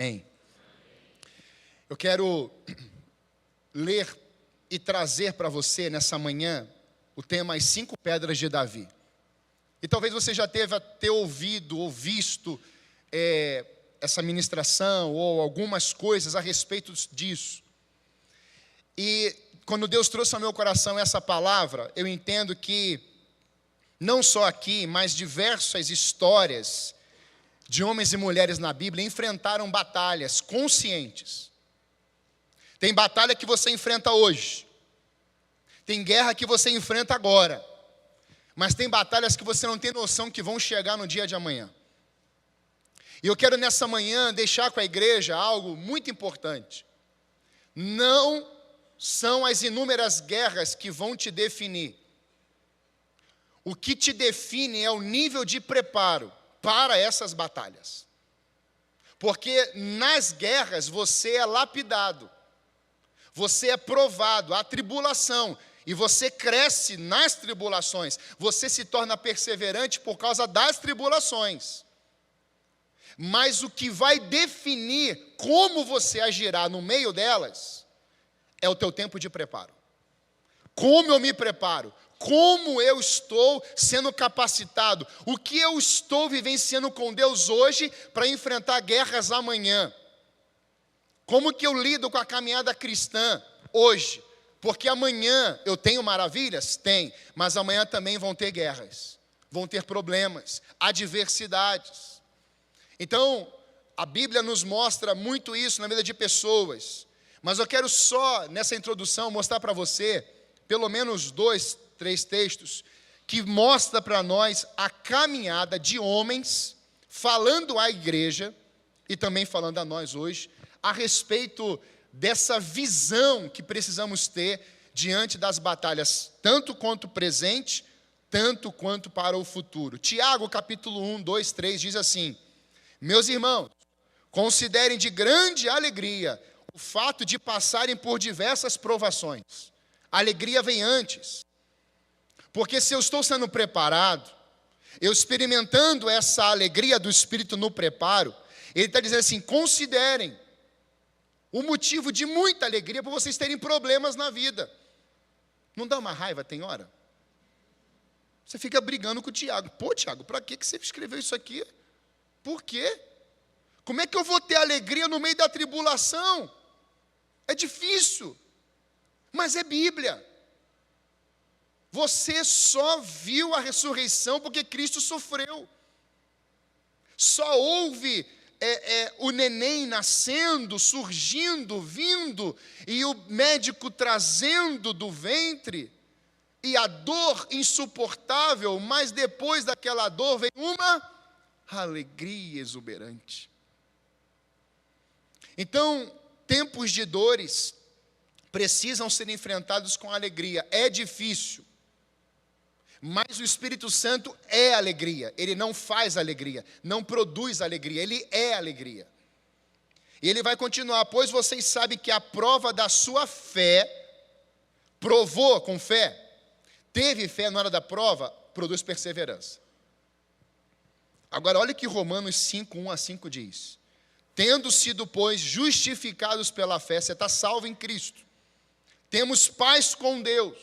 Amém. Eu quero ler e trazer para você nessa manhã o tema As 5 Pedras de Davi. E talvez você já ter ouvido ou visto essa ministração ou algumas coisas a respeito disso. E quando Deus trouxe ao meu coração essa palavra, eu entendo que não só aqui, mas diversas histórias de homens e mulheres na Bíblia enfrentaram batalhas conscientes. Tem batalha que você enfrenta hoje. Tem guerra que você enfrenta agora. Mas tem batalhas que você não tem noção que vão chegar no dia de amanhã. E eu quero nessa manhã deixar com a igreja algo muito importante. Não são as inúmeras guerras que vão te definir. O que te define é o nível de preparo para essas batalhas. Porque nas guerras você é lapidado. Você é provado, há tribulação, e você cresce nas tribulações, você se torna perseverante por causa das tribulações. Mas o que vai definir como você agirá no meio delas, é o teu tempo de preparo. Como eu me preparo? Como eu estou sendo capacitado? O que eu estou vivenciando com Deus hoje para enfrentar guerras amanhã? Como que eu lido com a caminhada cristã hoje? Porque amanhã eu tenho maravilhas? Tem, mas amanhã também vão ter guerras, vão ter problemas, adversidades. Então, a Bíblia nos mostra muito isso na vida de pessoas. Mas eu quero só, nessa introdução, mostrar para você, pelo menos 2, 3 textos, que mostra para nós a caminhada de homens, falando à igreja, e também falando a nós hoje, a respeito dessa visão que precisamos ter diante das batalhas, tanto quanto presente, tanto quanto para o futuro. Tiago, capítulo 1, 2, 3, diz assim: meus irmãos, considerem de grande alegria o fato de passarem por diversas provações. A alegria vem antes. Porque se eu estou sendo preparado, eu experimentando essa alegria do Espírito no preparo, ele está dizendo assim: considerem o motivo de muita alegria por vocês terem problemas na vida. Não dá uma raiva, tem hora? Você fica brigando com o Tiago. Pô, Tiago, para que você escreveu isso aqui? Por quê? Como é que eu vou ter alegria no meio da tribulação? É difícil, mas é Bíblia. Você só viu a ressurreição porque Cristo sofreu. Só houve o neném nascendo, surgindo, vindo, e o médico trazendo do ventre, e a dor insuportável, mas depois daquela dor vem uma alegria exuberante. Então, tempos de dores precisam ser enfrentados com alegria. É difícil, mas o Espírito Santo é alegria. Ele não faz alegria, não produz alegria, ele é alegria. E ele vai continuar: pois vocês sabem que a prova da sua fé, provou com fé, teve fé na hora da prova, produz perseverança. Agora olha o que Romanos 5, 1 a 5 diz: tendo sido, pois, justificados pela fé, você está salvo em Cristo, temos paz com Deus,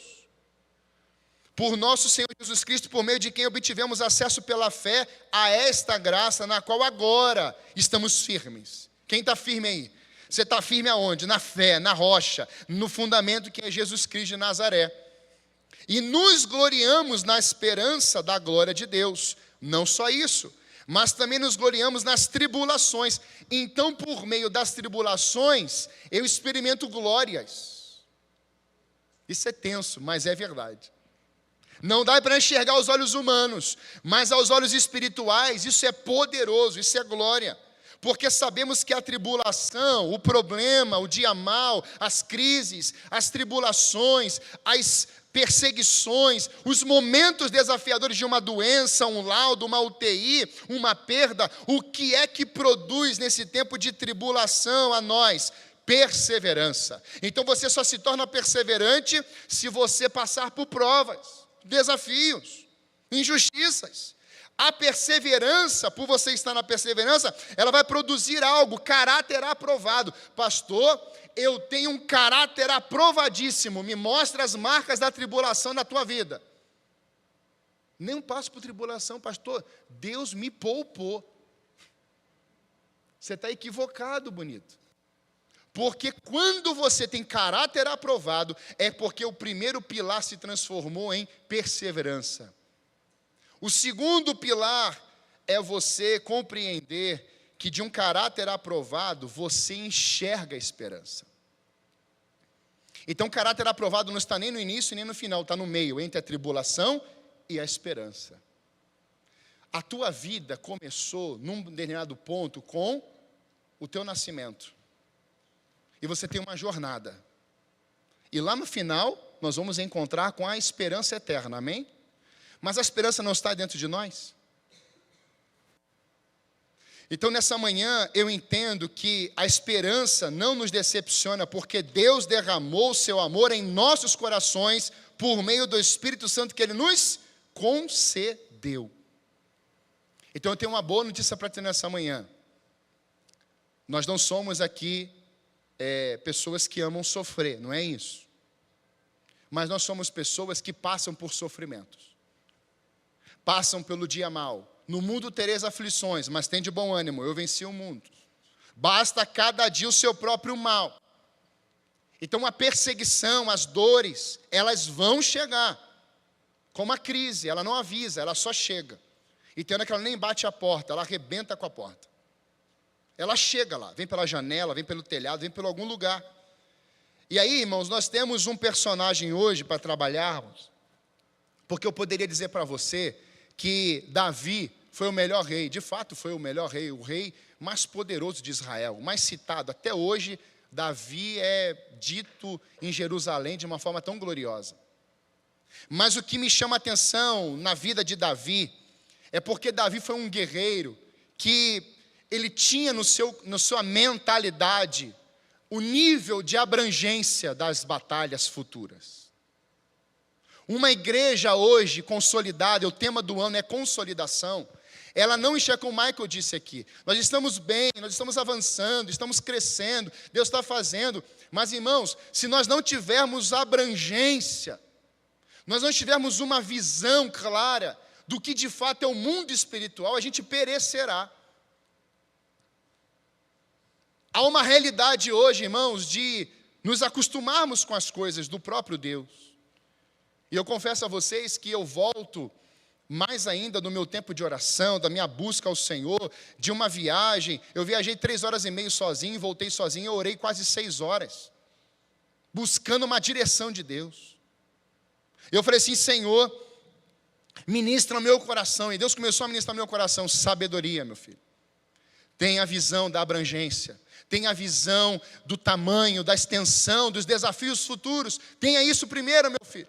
por nosso Senhor Jesus Cristo, por meio de quem obtivemos acesso pela fé a esta graça, na qual agora estamos firmes. Quem está firme aí? Você está firme aonde? Na fé, na rocha, no fundamento que é Jesus Cristo de Nazaré. E nos gloriamos na esperança da glória de Deus. Não só isso, mas também nos gloriamos nas tribulações. Então, por meio das tribulações, eu experimento glórias. Isso é tenso, mas é verdade. Não dá para enxergar aos olhos humanos, mas aos olhos espirituais, isso é poderoso, isso é glória. Porque sabemos que a tribulação, o problema, o dia mau, as crises, as tribulações, as perseguições, os momentos desafiadores de uma doença, um laudo, uma UTI, uma perda, o que é que produz nesse tempo de tribulação a nós? Perseverança. Então você só se torna perseverante se você passar por provas, desafios, injustiças. A perseverança, por você estar na perseverança, ela vai produzir algo, caráter aprovado. Pastor, eu tenho um caráter aprovadíssimo, me mostra as marcas da tribulação na tua vida. Nem passo por tribulação, pastor, Deus me poupou. Você está equivocado, bonito. Porque quando você tem caráter aprovado, é porque o primeiro pilar se transformou em perseverança. O segundo pilar é você compreender que de um caráter aprovado, você enxerga a esperança. Então, caráter aprovado não está nem no início nem no final, está no meio, entre a tribulação e a esperança. A tua vida começou num determinado ponto com o teu nascimento. E você tem uma jornada. E lá no final, nós vamos encontrar com a esperança eterna, amém? Mas a esperança não está dentro de nós? Então, nessa manhã, eu entendo que a esperança não nos decepciona, porque Deus derramou o seu amor em nossos corações, por meio do Espírito Santo que Ele nos concedeu. Então, eu tenho uma boa notícia para ter nessa manhã. Nós não somos aqui pessoas que amam sofrer, não é isso. Mas nós somos pessoas que passam por sofrimentos. Passam pelo dia mau. No mundo tereis aflições, mas tem de bom ânimo, eu venci o mundo. Basta cada dia o seu próprio mal. Então a perseguição, as dores, elas vão chegar. Como a crise, ela não avisa, ela só chega. E tem hora que ela nem bate a porta, ela arrebenta com a porta. Ela chega lá, vem pela janela, vem pelo telhado, vem por algum lugar. E aí, irmãos, nós temos um personagem hoje para trabalharmos, porque eu poderia dizer para você que Davi foi o melhor rei, de fato foi o melhor rei, o rei mais poderoso de Israel, mais citado. Até hoje, Davi é dito em Jerusalém de uma forma tão gloriosa. Mas o que me chama a atenção na vida de Davi, é porque Davi foi um guerreiro que ele tinha na sua mentalidade o nível de abrangência das batalhas futuras. Uma igreja hoje consolidada, o tema do ano é consolidação, ela não enxerga como o Michael disse aqui. Nós estamos bem, nós estamos avançando, estamos crescendo, Deus está fazendo. Mas, irmãos, se nós não tivermos abrangência, nós não tivermos uma visão clara do que de fato é o mundo espiritual, a gente perecerá. Há uma realidade hoje, irmãos, de nos acostumarmos com as coisas do próprio Deus. E eu confesso a vocês que eu volto mais ainda no meu tempo de oração, da minha busca ao Senhor, de uma viagem. Eu viajei 3 horas e meia sozinho, voltei sozinho, eu orei quase 6 horas, buscando uma direção de Deus. Eu falei assim, Senhor, ministra o meu coração. E Deus começou a ministrar no meu coração sabedoria, meu filho. Tenha a visão da abrangência. Tenha a visão do tamanho, da extensão, dos desafios futuros. Tenha isso primeiro, meu filho.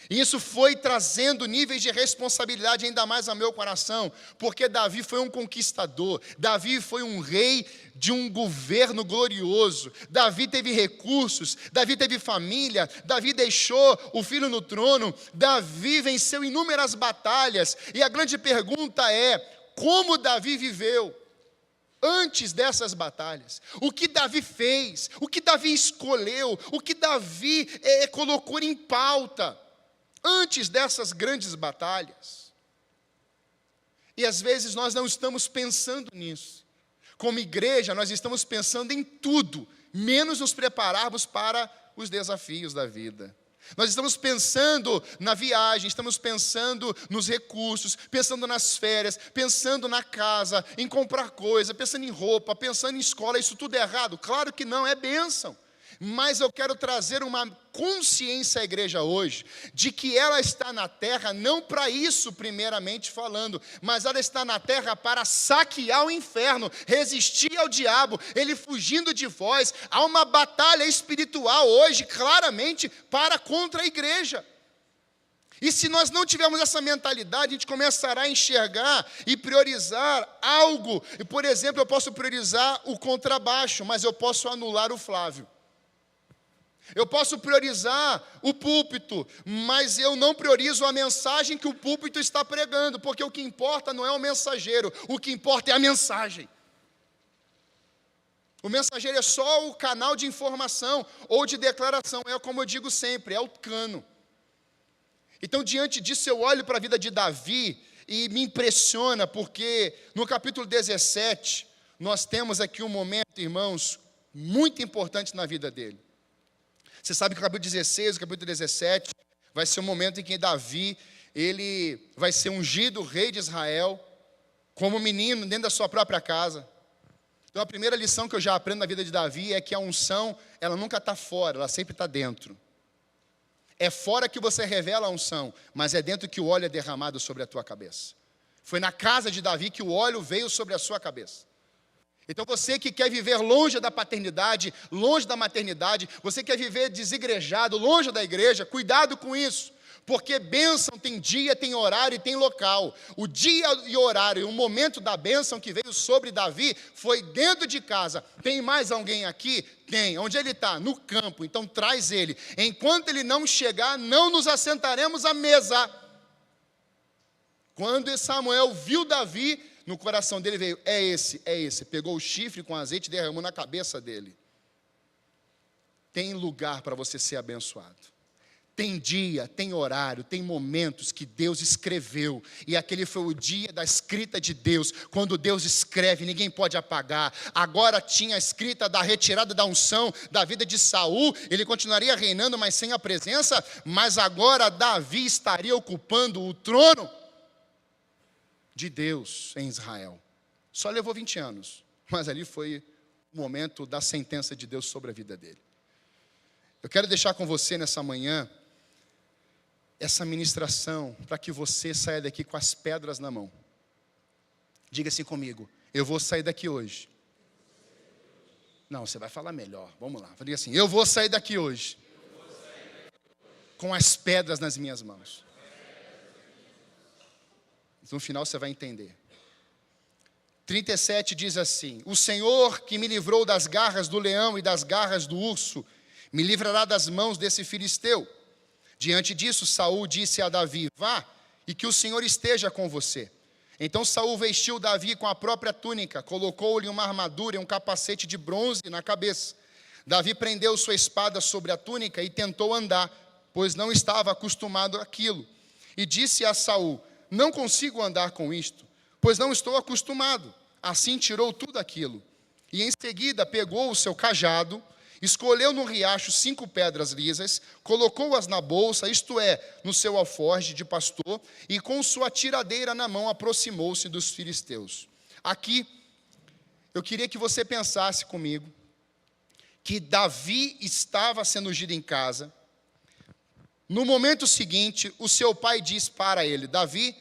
E isso foi trazendo níveis de responsabilidade ainda mais ao meu coração, porque Davi foi um conquistador, Davi foi um rei de um governo glorioso, Davi teve recursos, Davi teve família, Davi deixou o filho no trono, Davi venceu inúmeras batalhas, e a grande pergunta é, como Davi viveu antes dessas batalhas? O que Davi fez, o que Davi escolheu, o que Davi colocou em pauta antes dessas grandes batalhas? E às vezes nós não estamos pensando nisso. Como igreja, nós estamos pensando em tudo, menos nos prepararmos para os desafios da vida. Nós estamos pensando na viagem, estamos pensando nos recursos, pensando nas férias, pensando na casa, em comprar coisa, pensando em roupa, pensando em escola. Isso tudo é errado? Claro que não, é bênção. Mas eu quero trazer uma consciência à igreja hoje, de que ela está na terra não para isso primeiramente falando, mas ela está na terra para saquear o inferno, resistir ao diabo, ele fugindo de vós. Há uma batalha espiritual hoje, claramente, contra a igreja. E se nós não tivermos essa mentalidade, a gente começará a enxergar e priorizar algo. E, por exemplo, eu posso priorizar o contrabaixo, mas eu posso anular o Flávio. Eu posso priorizar o púlpito, mas eu não priorizo a mensagem que o púlpito está pregando, porque o que importa não é o mensageiro, o que importa é a mensagem. O mensageiro é só o canal de informação ou de declaração, é como eu digo sempre, é o cano. Então, diante disso, eu olho para a vida de Davi e me impressiona, porque no capítulo 17, nós temos aqui um momento, irmãos, muito importante na vida dele. Você sabe que o capítulo 16, o capítulo 17, vai ser um momento em que Davi, ele vai ser ungido rei de Israel, como menino, dentro da sua própria casa. Então, a primeira lição que eu já aprendo na vida de Davi é que a unção, ela nunca está fora, ela sempre está dentro. É fora que você revela a unção, mas é dentro que o óleo é derramado sobre a tua cabeça. Foi na casa de Davi que o óleo veio sobre a sua cabeça. Então você que quer viver longe da paternidade, longe da maternidade, você quer viver desigrejado, longe da igreja, cuidado com isso. Porque bênção tem dia, tem horário e tem local. O dia e horário, o momento da bênção que veio sobre Davi foi dentro de casa. Tem mais alguém aqui? Tem. Onde ele está? No campo. Então traz ele. Enquanto ele não chegar, não nos assentaremos à mesa. Quando Samuel viu Davi, no coração dele veio, é esse. Pegou o chifre com azeite e derramou na cabeça dele. Tem lugar para você ser abençoado. Tem dia, tem horário, tem momentos que Deus escreveu. E aquele foi o dia da escrita de Deus. Quando Deus escreve, ninguém pode apagar. Agora tinha a escrita da retirada da unção da vida de Saul. Ele continuaria reinando, mas sem a presença. Mas agora Davi estaria ocupando o trono de Deus em Israel. Só levou 20 anos. Mas ali foi o momento da sentença de Deus sobre a vida dele. Eu quero deixar com você nessa manhã essa ministração para que você saia daqui com as pedras na mão. Diga assim comigo, eu vou sair daqui hoje. Não, você vai falar melhor, vamos lá. Diga assim, eu vou sair daqui hoje com as pedras nas minhas mãos. No final você vai entender. 37 diz assim, o Senhor que me livrou das garras do leão e das garras do urso, me livrará das mãos desse filisteu. Diante disso, Saul disse a Davi, vá, e que o Senhor esteja com você. Então Saul vestiu Davi com a própria túnica, colocou-lhe uma armadura e um capacete de bronze na cabeça. Davi prendeu sua espada sobre a túnica e tentou andar, pois não estava acostumado àquilo. E disse a Saul, não consigo andar com isto, pois não estou acostumado. Assim tirou tudo aquilo. E em seguida pegou o seu cajado, escolheu no riacho 5 pedras lisas, colocou-as na bolsa, isto é, no seu alforje de pastor, e com sua tiradeira na mão aproximou-se dos filisteus. Aqui, eu queria que você pensasse comigo, que Davi estava sendo ungido em casa. No momento seguinte, o seu pai diz para ele, Davi,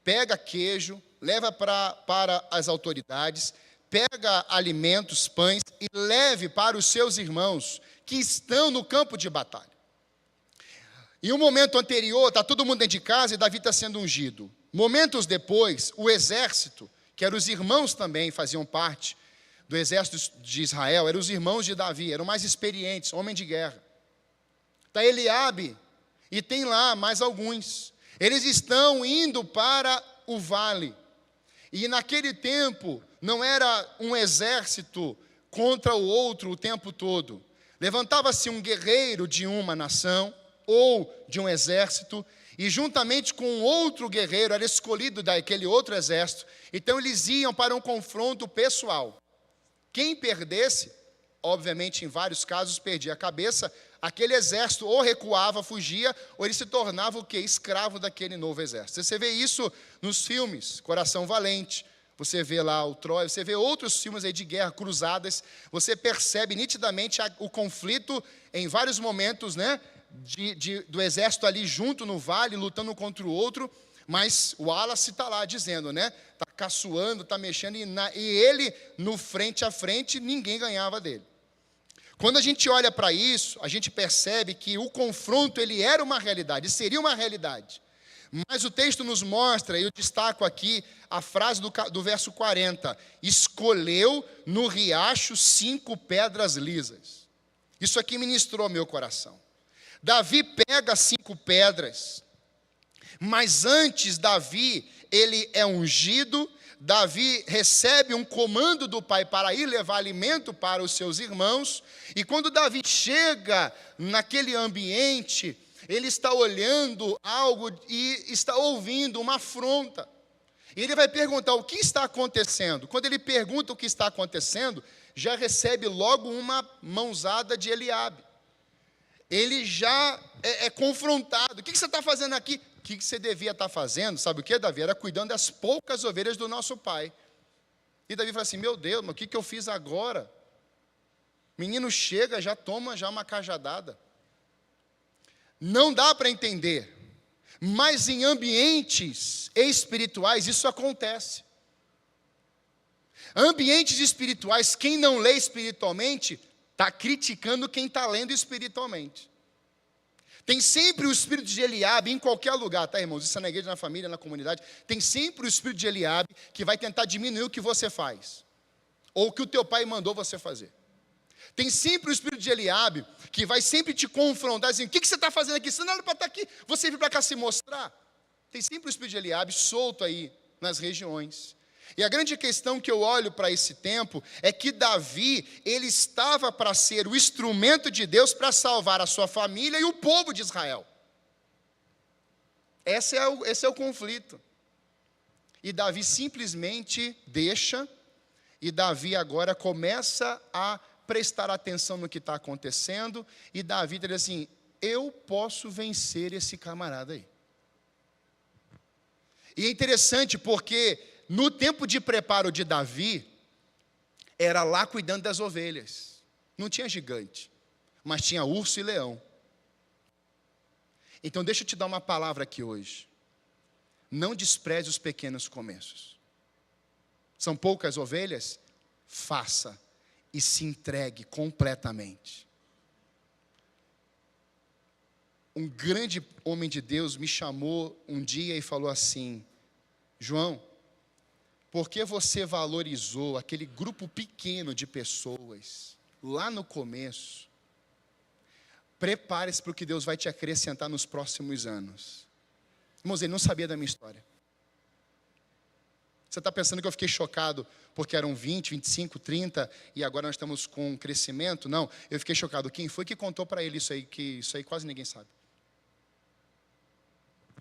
pega queijo, leva para as autoridades, pega alimentos, pães e leve para os seus irmãos que estão no campo de batalha. Em um momento anterior, está todo mundo dentro de casa e Davi está sendo ungido. Momentos depois, o exército, que eram os irmãos também, faziam parte do exército de Israel, eram os irmãos de Davi, eram mais experientes, homem de guerra. Está Eliabe e tem lá mais alguns. Eles estão indo para o vale. E naquele tempo, não era um exército contra o outro o tempo todo. Levantava-se um guerreiro de uma nação, ou de um exército, e juntamente com outro guerreiro, era escolhido daquele outro exército. Então eles iam para um confronto pessoal. Quem perdesse, obviamente em vários casos perdia a cabeça, aquele exército ou recuava, fugia, ou ele se tornava o quê? Escravo daquele novo exército. Você vê isso nos filmes, Coração Valente, você vê lá o Troia, você vê outros filmes aí de guerra, cruzadas, você percebe nitidamente o conflito em vários momentos, né, do exército ali junto no vale, lutando contra o outro, mas o Wallace está lá dizendo, né, está caçoando, está mexendo, e ele no frente a frente, ninguém ganhava dele. Quando a gente olha para isso, a gente percebe que o confronto ele era uma realidade, seria uma realidade. Mas o texto nos mostra, e eu destaco aqui a frase do verso 40, escolheu no riacho 5 pedras lisas. Isso aqui ministrou meu coração. Davi pega 5 pedras, mas antes Davi, ele é ungido, Davi recebe um comando do pai para ir levar alimento para os seus irmãos, e quando Davi chega naquele ambiente, ele está olhando algo e está ouvindo uma afronta. E ele vai perguntar o que está acontecendo. Quando ele pergunta o que está acontecendo, já recebe logo uma mãozada de Eliabe. Ele já é confrontado. O que você está fazendo aqui? O que você devia estar fazendo? Sabe o que, Davi? Era cuidando das poucas ovelhas do nosso pai. E Davi fala assim, meu Deus, mas o que eu fiz agora? Menino chega, já toma já uma cajadada. Não dá para entender. Mas em ambientes espirituais isso acontece. Ambientes espirituais, quem não lê espiritualmente, está criticando quem está lendo espiritualmente. Tem sempre o espírito de Eliabe em qualquer lugar, tá, irmãos? Isso é na igreja, na família, na comunidade. Tem sempre o espírito de Eliabe que vai tentar diminuir o que você faz, ou o que o teu pai mandou você fazer. Tem sempre o espírito de Eliabe que vai sempre te confrontar, assim, o que você está fazendo aqui? Você não era para estar aqui, você veio para cá se mostrar. Tem sempre o espírito de Eliabe solto aí nas regiões. E a grande questão que eu olho para esse tempo é que Davi, ele estava para ser o instrumento de Deus para salvar a sua família e o povo de Israel. Esse é o conflito. E Davi simplesmente deixa, e Davi agora começa a prestar atenção no que está acontecendo, e Davi diz assim, eu posso vencer esse camarada aí. E é interessante porque no tempo de preparo de Davi, era lá cuidando das ovelhas. Não tinha gigante, mas tinha urso e leão. Então deixa eu te dar uma palavra aqui hoje. Não despreze os pequenos começos. São poucas ovelhas? Faça e se entregue completamente. Um grande homem de Deus me chamou um dia e falou assim, João, por que você valorizou aquele grupo pequeno de pessoas lá no começo? Prepare-se para o que Deus vai te acrescentar nos próximos anos. Irmãos, ele não sabia da minha história. Você está pensando que eu fiquei chocado porque eram 20, 25, 30 e agora nós estamos com um crescimento? Não, eu fiquei chocado. Quem foi que contou para ele isso aí, que isso aí quase ninguém sabe?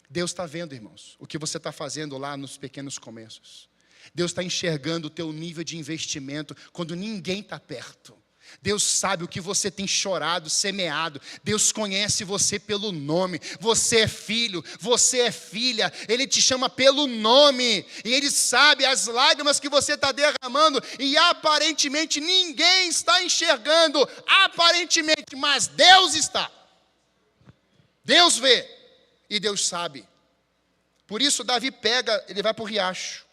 Deus está vendo, irmãos, o que você está fazendo lá nos pequenos começos. Deus está enxergando o teu nível de investimento quando ninguém está perto. Deus sabe o que você tem chorado, semeado. Deus conhece você pelo nome. Você é filho, você é filha. Ele te chama pelo nome. E Ele sabe as lágrimas que você está derramando. E aparentemente ninguém está enxergando. Aparentemente, mas Deus está. Deus vê. E Deus sabe. Por isso Davi pega, ele vai para o riacho.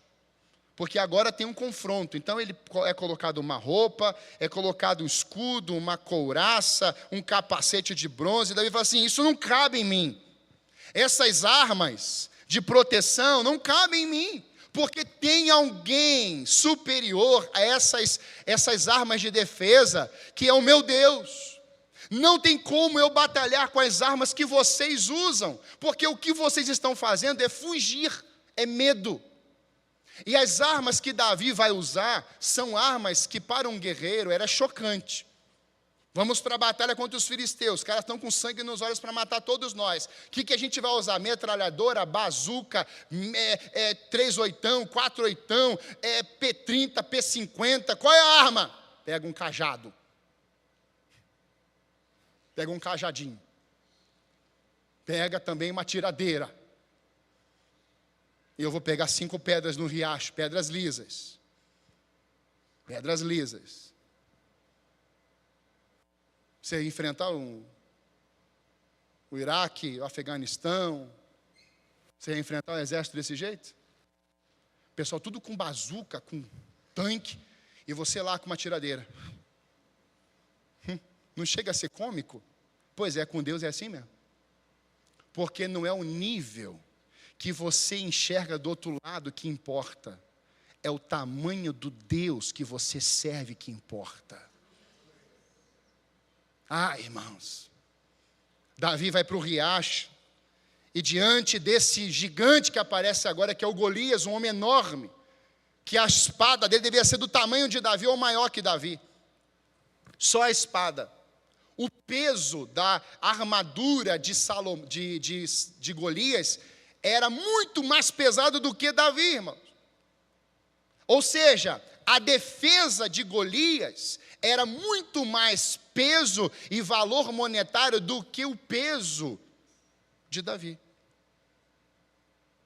Porque agora tem um confronto, então ele é colocado uma roupa, é colocado um escudo, uma couraça, um capacete de bronze, e Davi fala assim, isso não cabe em mim, essas armas de proteção não cabem em mim, porque tem alguém superior a essas armas de defesa, que é o meu Deus. Não tem como eu batalhar com as armas que vocês usam, porque o que vocês estão fazendo é fugir, é medo. E as armas que Davi vai usar são armas que para um guerreiro era chocante. Vamos para a batalha contra os filisteus, os caras estão com sangue nos olhos para matar todos nós. O que a gente vai usar? Metralhadora, bazuca, 3/8, 4/8, P30, P50, qual é a arma? Pega um cajado. Pega um cajadinho. Pega também uma tiradeira. E eu vou pegar 5 pedras no riacho, pedras lisas. Pedras lisas. Você enfrentar o Iraque, o Afeganistão, você ia enfrentar o exército desse jeito? Pessoal, tudo com bazuca, com tanque, e você lá com uma tiradeira. Não chega a ser cômico? Pois é, com Deus é assim mesmo. Porque não é o nível que você enxerga do outro lado que importa. É o tamanho do Deus que você serve que importa. Irmãos, Davi vai para o riacho, e diante desse gigante que aparece agora, que é o Golias, um homem enorme, que a espada dele devia ser do tamanho de Davi ou maior que Davi. Só a espada. O peso da armadura de Golias era muito mais pesado do que Davi, irmãos. Ou seja, a defesa de Golias era muito mais peso e valor monetário do que o peso de Davi.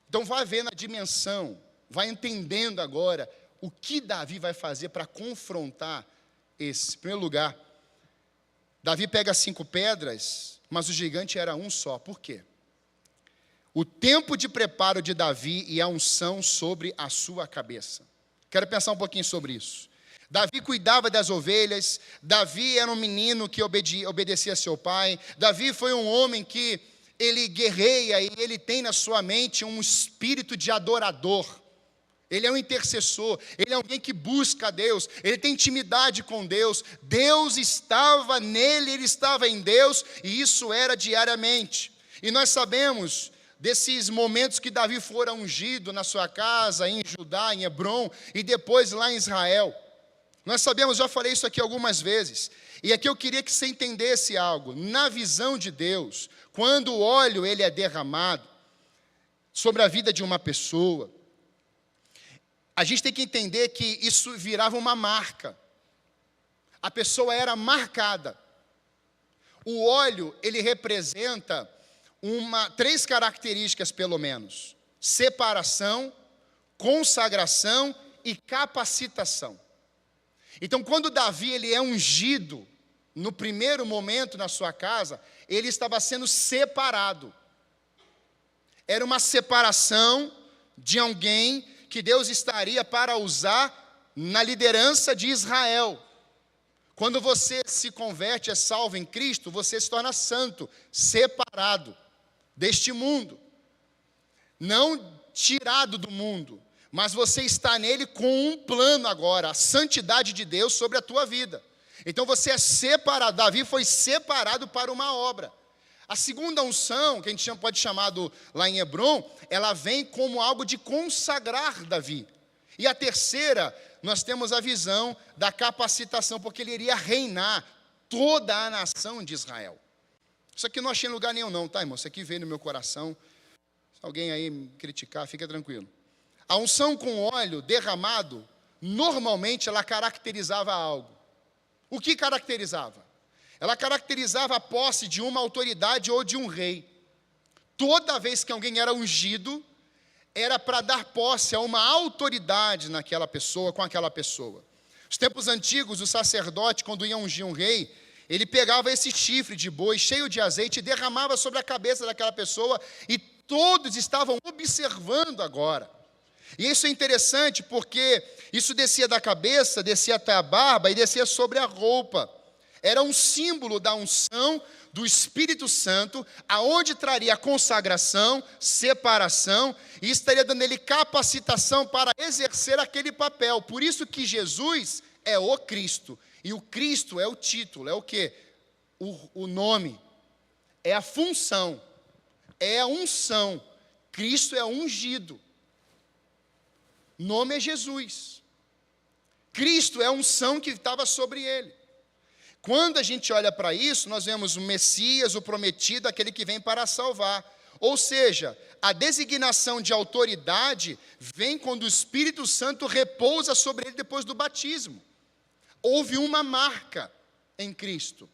Então vai ver na dimensão, vai entendendo agora o que Davi vai fazer para confrontar esse. Em primeiro lugar, Davi pega 5 pedras, mas o gigante era um só. Por quê? O tempo de preparo de Davi e a unção sobre a sua cabeça. Quero pensar um pouquinho sobre isso. Davi cuidava das ovelhas, Davi era um menino que obedecia a seu pai, Davi foi um homem que ele guerreia e ele tem na sua mente um espírito de adorador. Ele é um intercessor, ele é alguém que busca a Deus, ele tem intimidade com Deus, Deus estava nele, ele estava em Deus, e isso era diariamente. E nós sabemos desses momentos que Davi fora ungido na sua casa, em Judá, em Hebrom, e depois lá em Israel. Nós sabemos, já falei isso aqui algumas vezes, e aqui eu queria que você entendesse algo. Na visão de Deus, quando o óleo ele é derramado sobre a vida de uma pessoa, a gente tem que entender que isso virava uma marca. A pessoa era marcada. O óleo, ele representa 3 características pelo menos: separação, consagração e capacitação. Então, quando Davi ele é ungido, no primeiro momento na sua casa, ele estava sendo separado. Era uma separação de alguém que Deus estaria para usar na liderança de Israel. Quando você se converte, é salvo em Cristo, você se torna santo, separado deste mundo. Não tirado do mundo, mas você está nele com um plano agora, a santidade de Deus sobre a tua vida. Então você é separado, Davi foi separado para uma obra. A segunda unção, que a gente pode chamar lá em Hebrom, ela vem como algo de consagrar Davi. E a terceira, nós temos a visão da capacitação, porque ele iria reinar toda a nação de Israel. Isso aqui não achei em lugar nenhum não, tá, irmão? Isso aqui veio no meu coração. Se alguém aí me criticar, fica tranquilo. A unção com óleo derramado, normalmente ela caracterizava algo. O que caracterizava? Ela caracterizava a posse de uma autoridade ou de um rei. Toda vez que alguém era ungido, era para dar posse a uma autoridade naquela pessoa, com aquela pessoa. Nos tempos antigos, o sacerdote, quando ia ungir um rei, ele pegava esse chifre de boi cheio de azeite e derramava sobre a cabeça daquela pessoa, e todos estavam observando agora. E isso é interessante porque isso descia da cabeça, descia até a barba e descia sobre a roupa. Era um símbolo da unção do Espírito Santo, aonde traria consagração, separação, e estaria dando ele capacitação para exercer aquele papel. Por isso que Jesus é o Cristo, e o Cristo é o título, é o quê? O nome, é a função, é a unção. Cristo é ungido. Nome é Jesus. Cristo é a unção que estava sobre ele. Quando a gente olha para isso, nós vemos o Messias, o prometido, aquele que vem para salvar. Ou seja, a designação de autoridade vem quando o Espírito Santo repousa sobre ele depois do batismo. Houve uma marca em Cristo.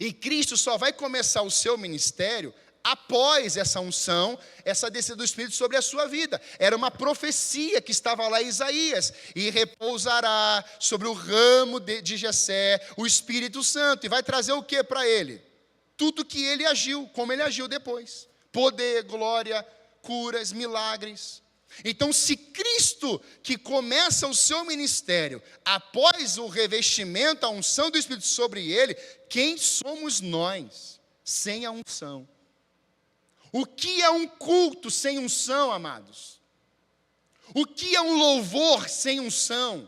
E Cristo só vai começar o seu ministério após essa unção, essa descida do Espírito sobre a sua vida. Era uma profecia que estava lá em Isaías. E repousará sobre o ramo de Jessé o Espírito Santo. E vai trazer o que para ele? Tudo que ele agiu, como ele agiu depois. Poder, glória, curas, milagres. Então, se Cristo, que começa o seu ministério, após o revestimento, a unção do Espírito sobre ele, quem somos nós sem a unção? O que é um culto sem unção, amados? O que é um louvor sem unção?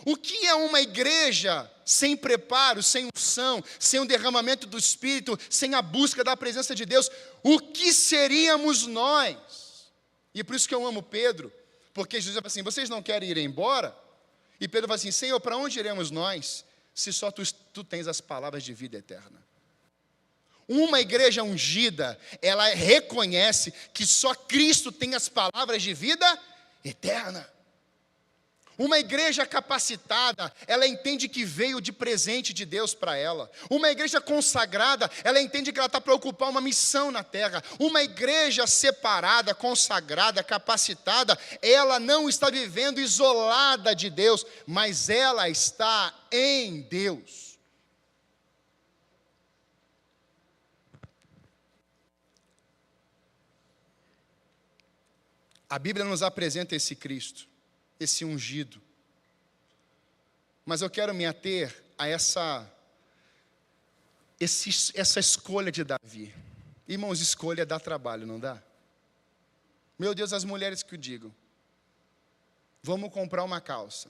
O que é uma igreja sem preparo, sem unção, sem o derramamento do Espírito, sem a busca da presença de Deus? O que seríamos nós? E por isso que eu amo Pedro, porque Jesus fala assim, vocês não querem ir embora? E Pedro fala assim, Senhor, para onde iremos nós, se só tu tens as palavras de vida eterna? Uma igreja ungida, ela reconhece que só Cristo tem as palavras de vida eterna. Uma igreja capacitada, ela entende que veio de presente de Deus para ela. Uma igreja consagrada, ela entende que ela está para ocupar uma missão na terra. Uma igreja separada, consagrada, capacitada, ela não está vivendo isolada de Deus, mas ela está em Deus. A Bíblia nos apresenta esse Cristo, esse ungido. Mas eu quero me ater a essa escolha de Davi. Irmãos, escolha dá trabalho, não dá? Meu Deus, as mulheres que o digam. Vamos comprar uma calça.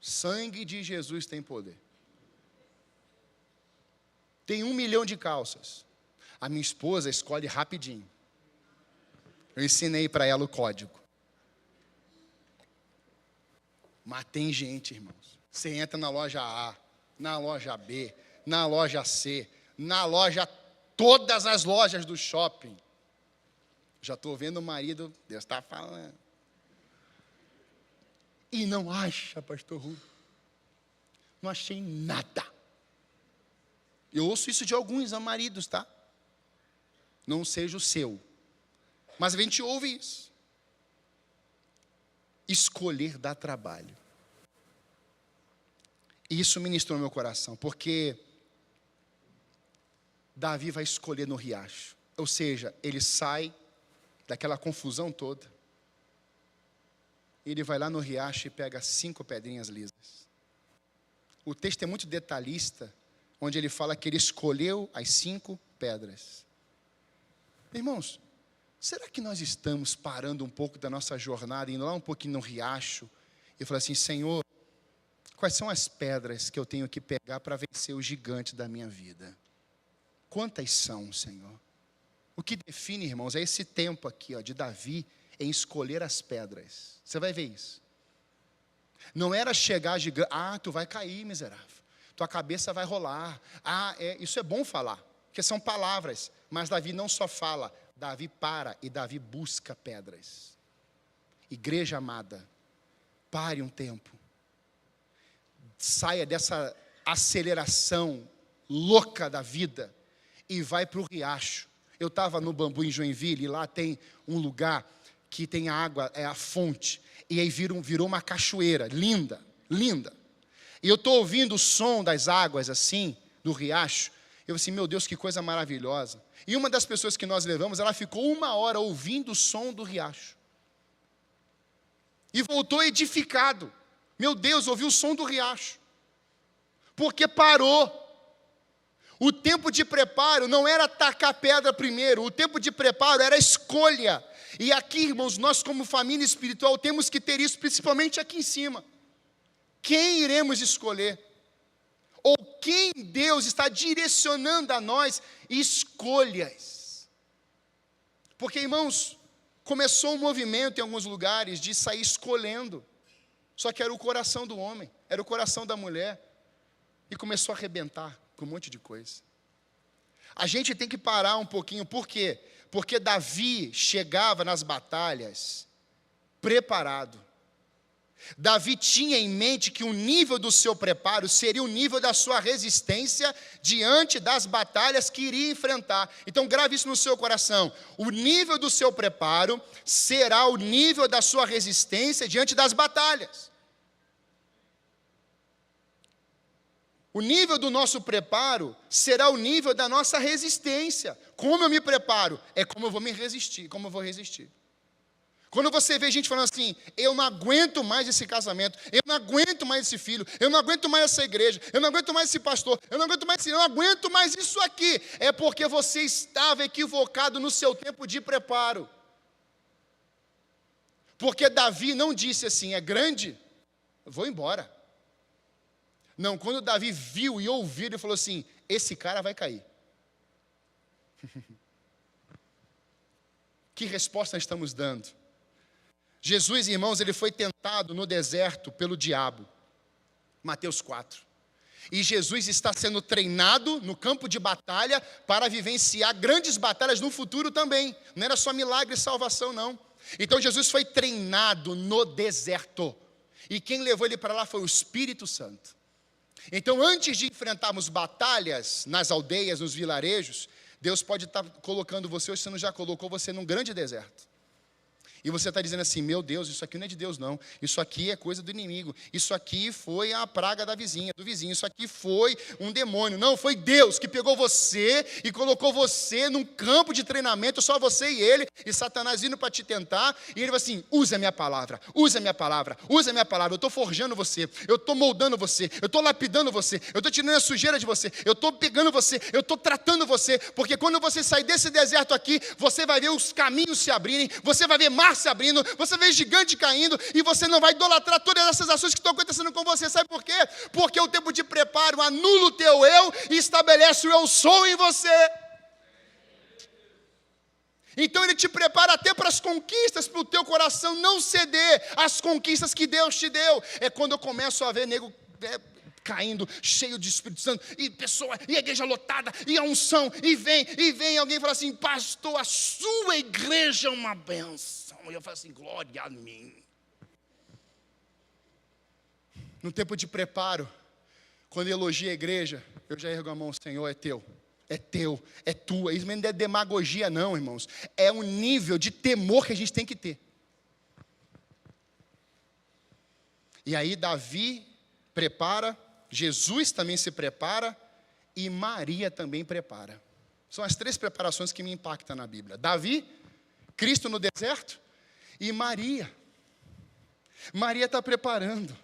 Sangue de Jesus tem poder. Tem 1 milhão de calças. A minha esposa escolhe rapidinho. Eu ensinei para ela o código. Mas tem gente, irmãos. Você entra na loja A, na loja B, na loja C, na loja, todas as lojas do shopping. Já estou vendo o marido, Deus está falando. E não acha, pastor Rui. Não achei nada. Eu ouço isso de alguns maridos, tá? Não seja o seu. Mas a gente ouve isso. Escolher dá trabalho. E isso ministrou no meu coração, porque Davi vai escolher no riacho. Ou seja, ele sai daquela confusão toda. Ele vai lá no riacho e pega 5 pedrinhas lisas. O texto é muito detalhista, onde ele fala que ele escolheu as 5 pedras. Irmãos, será que nós estamos parando um pouco da nossa jornada, indo lá um pouquinho no riacho, e falar assim, Senhor, quais são as pedras que eu tenho que pegar para vencer o gigante da minha vida? Quantas são, Senhor? O que define, irmãos, é esse tempo aqui, de Davi, em escolher as pedras. Você vai ver isso. Não era chegar gigante, tu vai cair, miserável. Tua cabeça vai rolar. Isso é bom falar, porque são palavras. Mas Davi não só fala, Davi para e Davi busca pedras. Igreja amada, pare um tempo. Saia dessa aceleração louca da vida e vai para o riacho. Eu estava no Bambu em Joinville e lá tem um lugar que tem água, é a fonte. E aí virou uma cachoeira, linda, linda. E eu estou ouvindo o som das águas assim, do riacho. Eu assim, meu Deus, que coisa maravilhosa. E uma das pessoas que nós levamos, ela ficou 1 hora ouvindo o som do riacho. E voltou edificado. Meu Deus, ouviu o som do riacho. Porque parou. O tempo de preparo não era tacar pedra primeiro. O tempo de preparo era escolha. E aqui, irmãos, nós como família espiritual temos que ter isso, principalmente aqui em cima. Quem iremos escolher? Ou quem Deus está direcionando a nós escolhas. Porque, irmãos, começou um movimento em alguns lugares de sair escolhendo. Só que era o coração do homem, era o coração da mulher. E começou a arrebentar com um monte de coisa. A gente tem que parar um pouquinho, por quê? Porque Davi chegava nas batalhas preparado. Davi tinha em mente que o nível do seu preparo seria o nível da sua resistência diante das batalhas que iria enfrentar. Então grave isso no seu coração. O nível do seu preparo será o nível da sua resistência diante das batalhas. O nível do nosso preparo será o nível da nossa resistência. Como eu me preparo? É como eu vou me resistir, como eu vou resistir. Quando você vê gente falando assim, eu não aguento mais esse casamento, eu não aguento mais esse filho, eu não aguento mais essa igreja, eu não aguento mais esse pastor, eu não aguento mais isso aqui, é porque você estava equivocado no seu tempo de preparo. Porque Davi não disse assim, é grande, eu vou embora. Não, quando Davi viu e ouviu, ele falou assim, esse cara vai cair. Que resposta nós estamos dando? Jesus, irmãos, ele foi tentado no deserto pelo diabo. Mateus 4. E Jesus está sendo treinado no campo de batalha para vivenciar grandes batalhas no futuro também. Não era só milagre e salvação, não. Então Jesus foi treinado no deserto. E quem levou ele para lá foi o Espírito Santo. Então, antes de enfrentarmos batalhas nas aldeias, nos vilarejos, Deus pode estar colocando você, ou se não já colocou você num grande deserto. E você está dizendo assim, meu Deus, isso aqui não é de Deus não, isso aqui é coisa do inimigo, isso aqui foi a praga da vizinha, do vizinho, isso aqui foi um demônio. Não, foi Deus que pegou você e colocou você num campo de treinamento, só você e ele, e Satanás indo para te tentar, e ele vai assim, usa a minha palavra, usa a minha palavra, usa a minha palavra, eu estou forjando você, eu estou moldando você, eu estou lapidando você, eu estou tirando a sujeira de você, eu estou pegando você, eu estou tratando você, porque quando você sair desse deserto aqui, você vai ver os caminhos se abrirem, você vai ver mar se abrindo, você vê gigante caindo, e você não vai idolatrar todas essas ações que estão acontecendo com você. Sabe por quê? Porque o tempo de preparo anula o teu eu e estabelece o eu sou em você. Então ele te prepara até para as conquistas, para o teu coração não ceder às conquistas que Deus te deu. É quando eu começo a ver nego caindo, cheio de Espírito Santo, e pessoa, e a igreja lotada, e a unção, e vem alguém fala assim, pastor, a sua igreja é uma benção. E eu falo assim, glória a mim. No tempo de preparo, quando elogia a igreja, eu já ergo a mão, Senhor, é teu, é tua. Isso não é demagogia não, irmãos. É um nível de temor que a gente tem que ter. E aí Davi prepara, Jesus também se prepara, e Maria também prepara. São as 3 preparações que me impactam na Bíblia. Davi, Cristo no deserto, e Maria. Maria está preparando.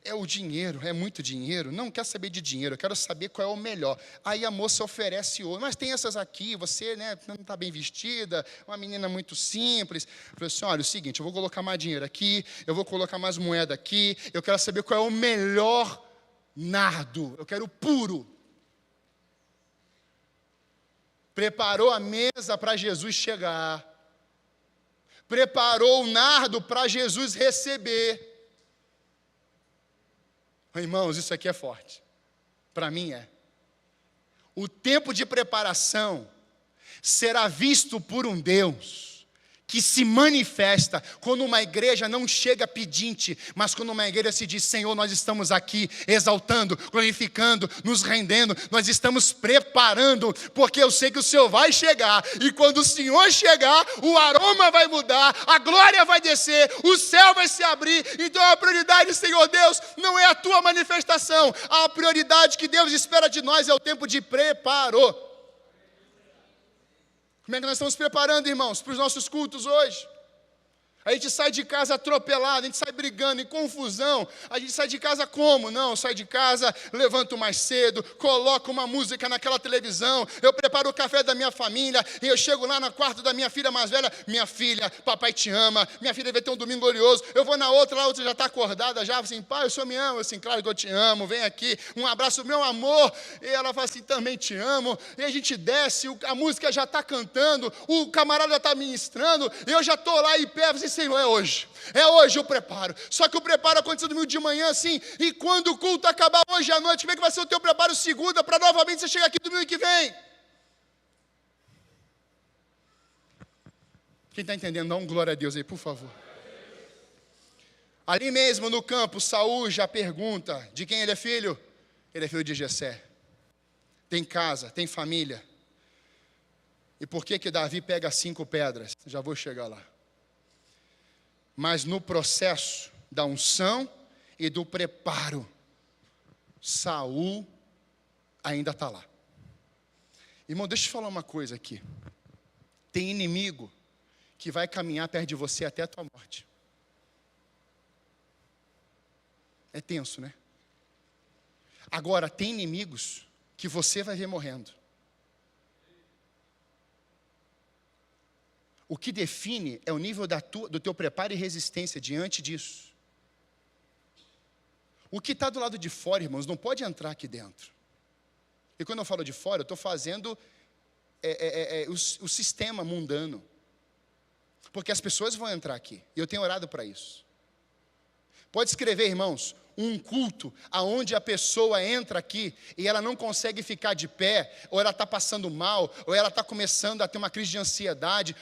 É o dinheiro, é muito dinheiro. Não quero saber de dinheiro, eu quero saber qual é o melhor. Aí a moça oferece ouro. Mas tem essas aqui, você não está bem vestida, uma menina muito simples. Eu falei assim, olha, é o seguinte, eu vou colocar mais dinheiro aqui, eu vou colocar mais moeda aqui, eu quero saber qual é o melhor nardo, eu quero puro. Preparou a mesa para Jesus chegar. Preparou o nardo para Jesus receber. Irmãos, isso aqui é forte. Para mim é. O tempo de preparação será visto por um Deus que se manifesta quando uma igreja não chega pedinte, mas quando uma igreja se diz, Senhor, nós estamos aqui exaltando, glorificando, nos rendendo, nós estamos preparando, porque eu sei que o Senhor vai chegar, e quando o Senhor chegar, o aroma vai mudar, a glória vai descer, o céu vai se abrir. Então a prioridade, Senhor Deus, não é a tua manifestação, a prioridade que Deus espera de nós é o tempo de preparo. Como é que nós estamos preparando, irmãos, para os nossos cultos hoje? A gente sai de casa atropelado, a gente sai brigando, em confusão. A gente sai de casa como? Não, sai de casa, levanto mais cedo, coloco uma música naquela televisão, eu preparo o café da minha família, e eu chego lá no quarto da minha filha mais velha, minha filha, papai te ama, minha filha vai ter um domingo glorioso. Eu vou na outra, a outra já está acordada, já assim, pai, o senhor me ama? Eu assim, claro que eu te amo, vem aqui, um abraço, meu amor. E ela fala assim, também te amo. E a gente desce, a música já está cantando, o camarada já está ministrando, eu já estou lá em pé, assim, Senhor, é hoje o preparo. Só que o preparo aconteceu domingo de manhã assim, e quando o culto acabar hoje à noite, como é que vai ser o teu preparo segunda, para novamente você chegar aqui domingo que vem? Quem está entendendo, dá um glória a Deus aí, por favor. Ali mesmo no campo, Saul já pergunta, de quem ele é filho? Ele é filho de Jessé. Tem casa, tem família. E por que Davi pega 5 pedras? Já vou chegar lá. Mas no processo da unção e do preparo, Saul ainda está lá. Irmão, deixa eu te falar uma coisa aqui. Tem inimigo que vai caminhar perto de você até a tua morte. É tenso, né? Agora, tem inimigos que você vai ver morrendo. O que define é o nível do teu preparo e resistência diante disso. O que está do lado de fora, irmãos, não pode entrar aqui dentro. E quando eu falo de fora, eu estou fazendo o sistema mundano. Porque as pessoas vão entrar aqui. E eu tenho orado para isso. Pode escrever, irmãos, um culto aonde a pessoa entra aqui e ela não consegue ficar de pé, ou ela está passando mal, ou ela está começando a ter uma crise de ansiedade,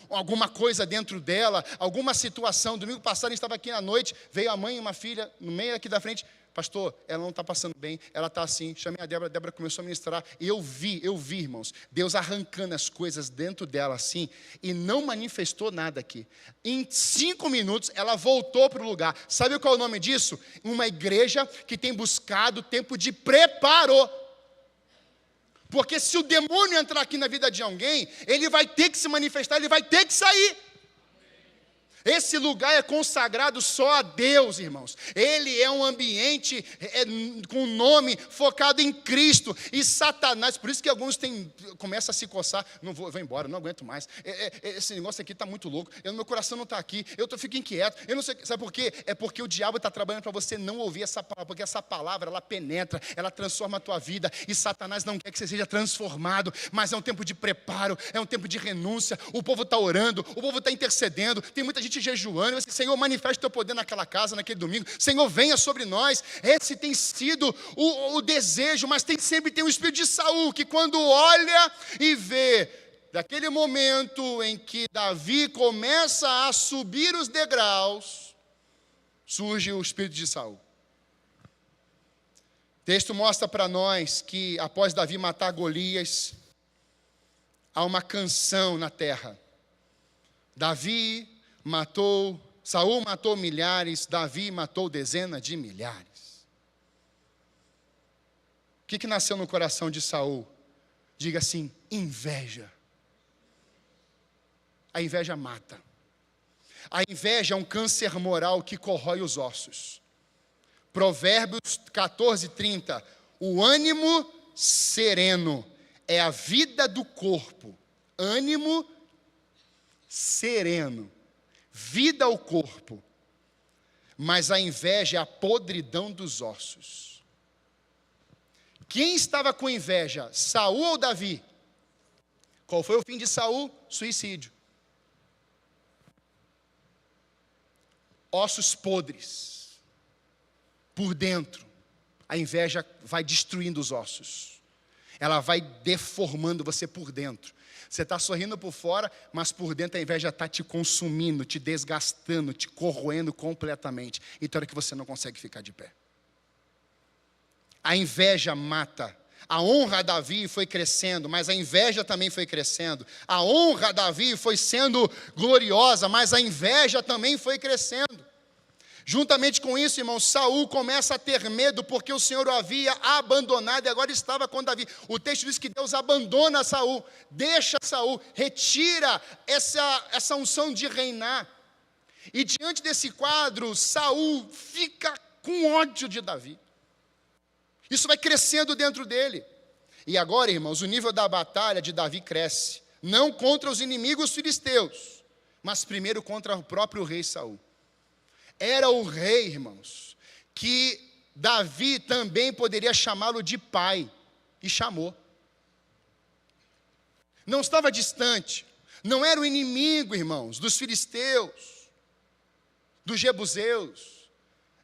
alguma coisa dentro dela, alguma situação. Domingo passado a gente estava aqui à noite, veio a mãe e uma filha no meio aqui da frente. Pastor, ela não está passando bem, ela está assim. Chamei a Débora começou a ministrar, e eu vi, irmãos, Deus arrancando as coisas dentro dela assim, e não manifestou nada aqui. Em 5 minutos, ela voltou para o lugar. Sabe qual é o nome disso? Uma igreja que tem buscado tempo de preparo. Porque se o demônio entrar aqui na vida de alguém, ele vai ter que se manifestar, ele vai ter que sair. Esse lugar é consagrado só a Deus, irmãos. Ele é um ambiente com nome focado em Cristo. E Satanás, por isso que alguns começam a se coçar. Não vou embora, não aguento mais. Esse negócio aqui está muito louco. Meu coração não está aqui. Fico inquieto. Eu não sei, sabe por quê? É porque o diabo está trabalhando para você não ouvir essa palavra. Porque essa palavra, ela penetra, ela transforma a tua vida. E Satanás não quer que você seja transformado. Mas é um tempo de preparo, é um tempo de renúncia. O povo está orando, o povo está intercedendo. Tem muita gente jejuando, mas Senhor, manifeste o teu poder naquela casa, naquele domingo. Senhor, venha sobre nós. Esse tem sido o desejo, mas sempre tem o espírito de Saul, que quando olha e vê, daquele momento em que Davi começa a subir os degraus, surge o espírito de Saul. O texto mostra para nós que após Davi matar Golias, há uma canção na terra. Saul matou milhares, Davi matou dezenas de milhares. O que nasceu no coração de Saul? Diga assim: inveja. A inveja mata. A inveja é um câncer moral que corrói os ossos. Provérbios 14:30. O ânimo sereno é a vida do corpo. Ânimo sereno, vida ao corpo, mas a inveja é a podridão dos ossos. Quem estava com inveja, Saul ou Davi? Qual foi o fim de Saul? Suicídio. Ossos podres, por dentro. A inveja vai destruindo os ossos, ela vai deformando você por dentro. Você está sorrindo por fora, mas por dentro a inveja está te consumindo, te desgastando, te corroendo completamente. E tem hora que você não consegue ficar de pé. A inveja mata. A honra a Davi foi crescendo, mas a inveja também foi crescendo. A honra a Davi foi sendo gloriosa, mas a inveja também foi crescendo. Juntamente com isso, irmão, Saul começa a ter medo, porque o Senhor o havia abandonado e agora estava com Davi. O texto diz que Deus abandona Saul, deixa Saul, retira essa unção de reinar. E diante desse quadro, Saul fica com ódio de Davi. Isso vai crescendo dentro dele. E agora, irmãos, o nível da batalha de Davi cresce. Não contra os inimigos filisteus, mas primeiro contra o próprio rei Saul. Era o rei, irmãos, que Davi também poderia chamá-lo de pai, e chamou. Não estava distante, não era o inimigo, irmãos, dos filisteus, dos jebuseus,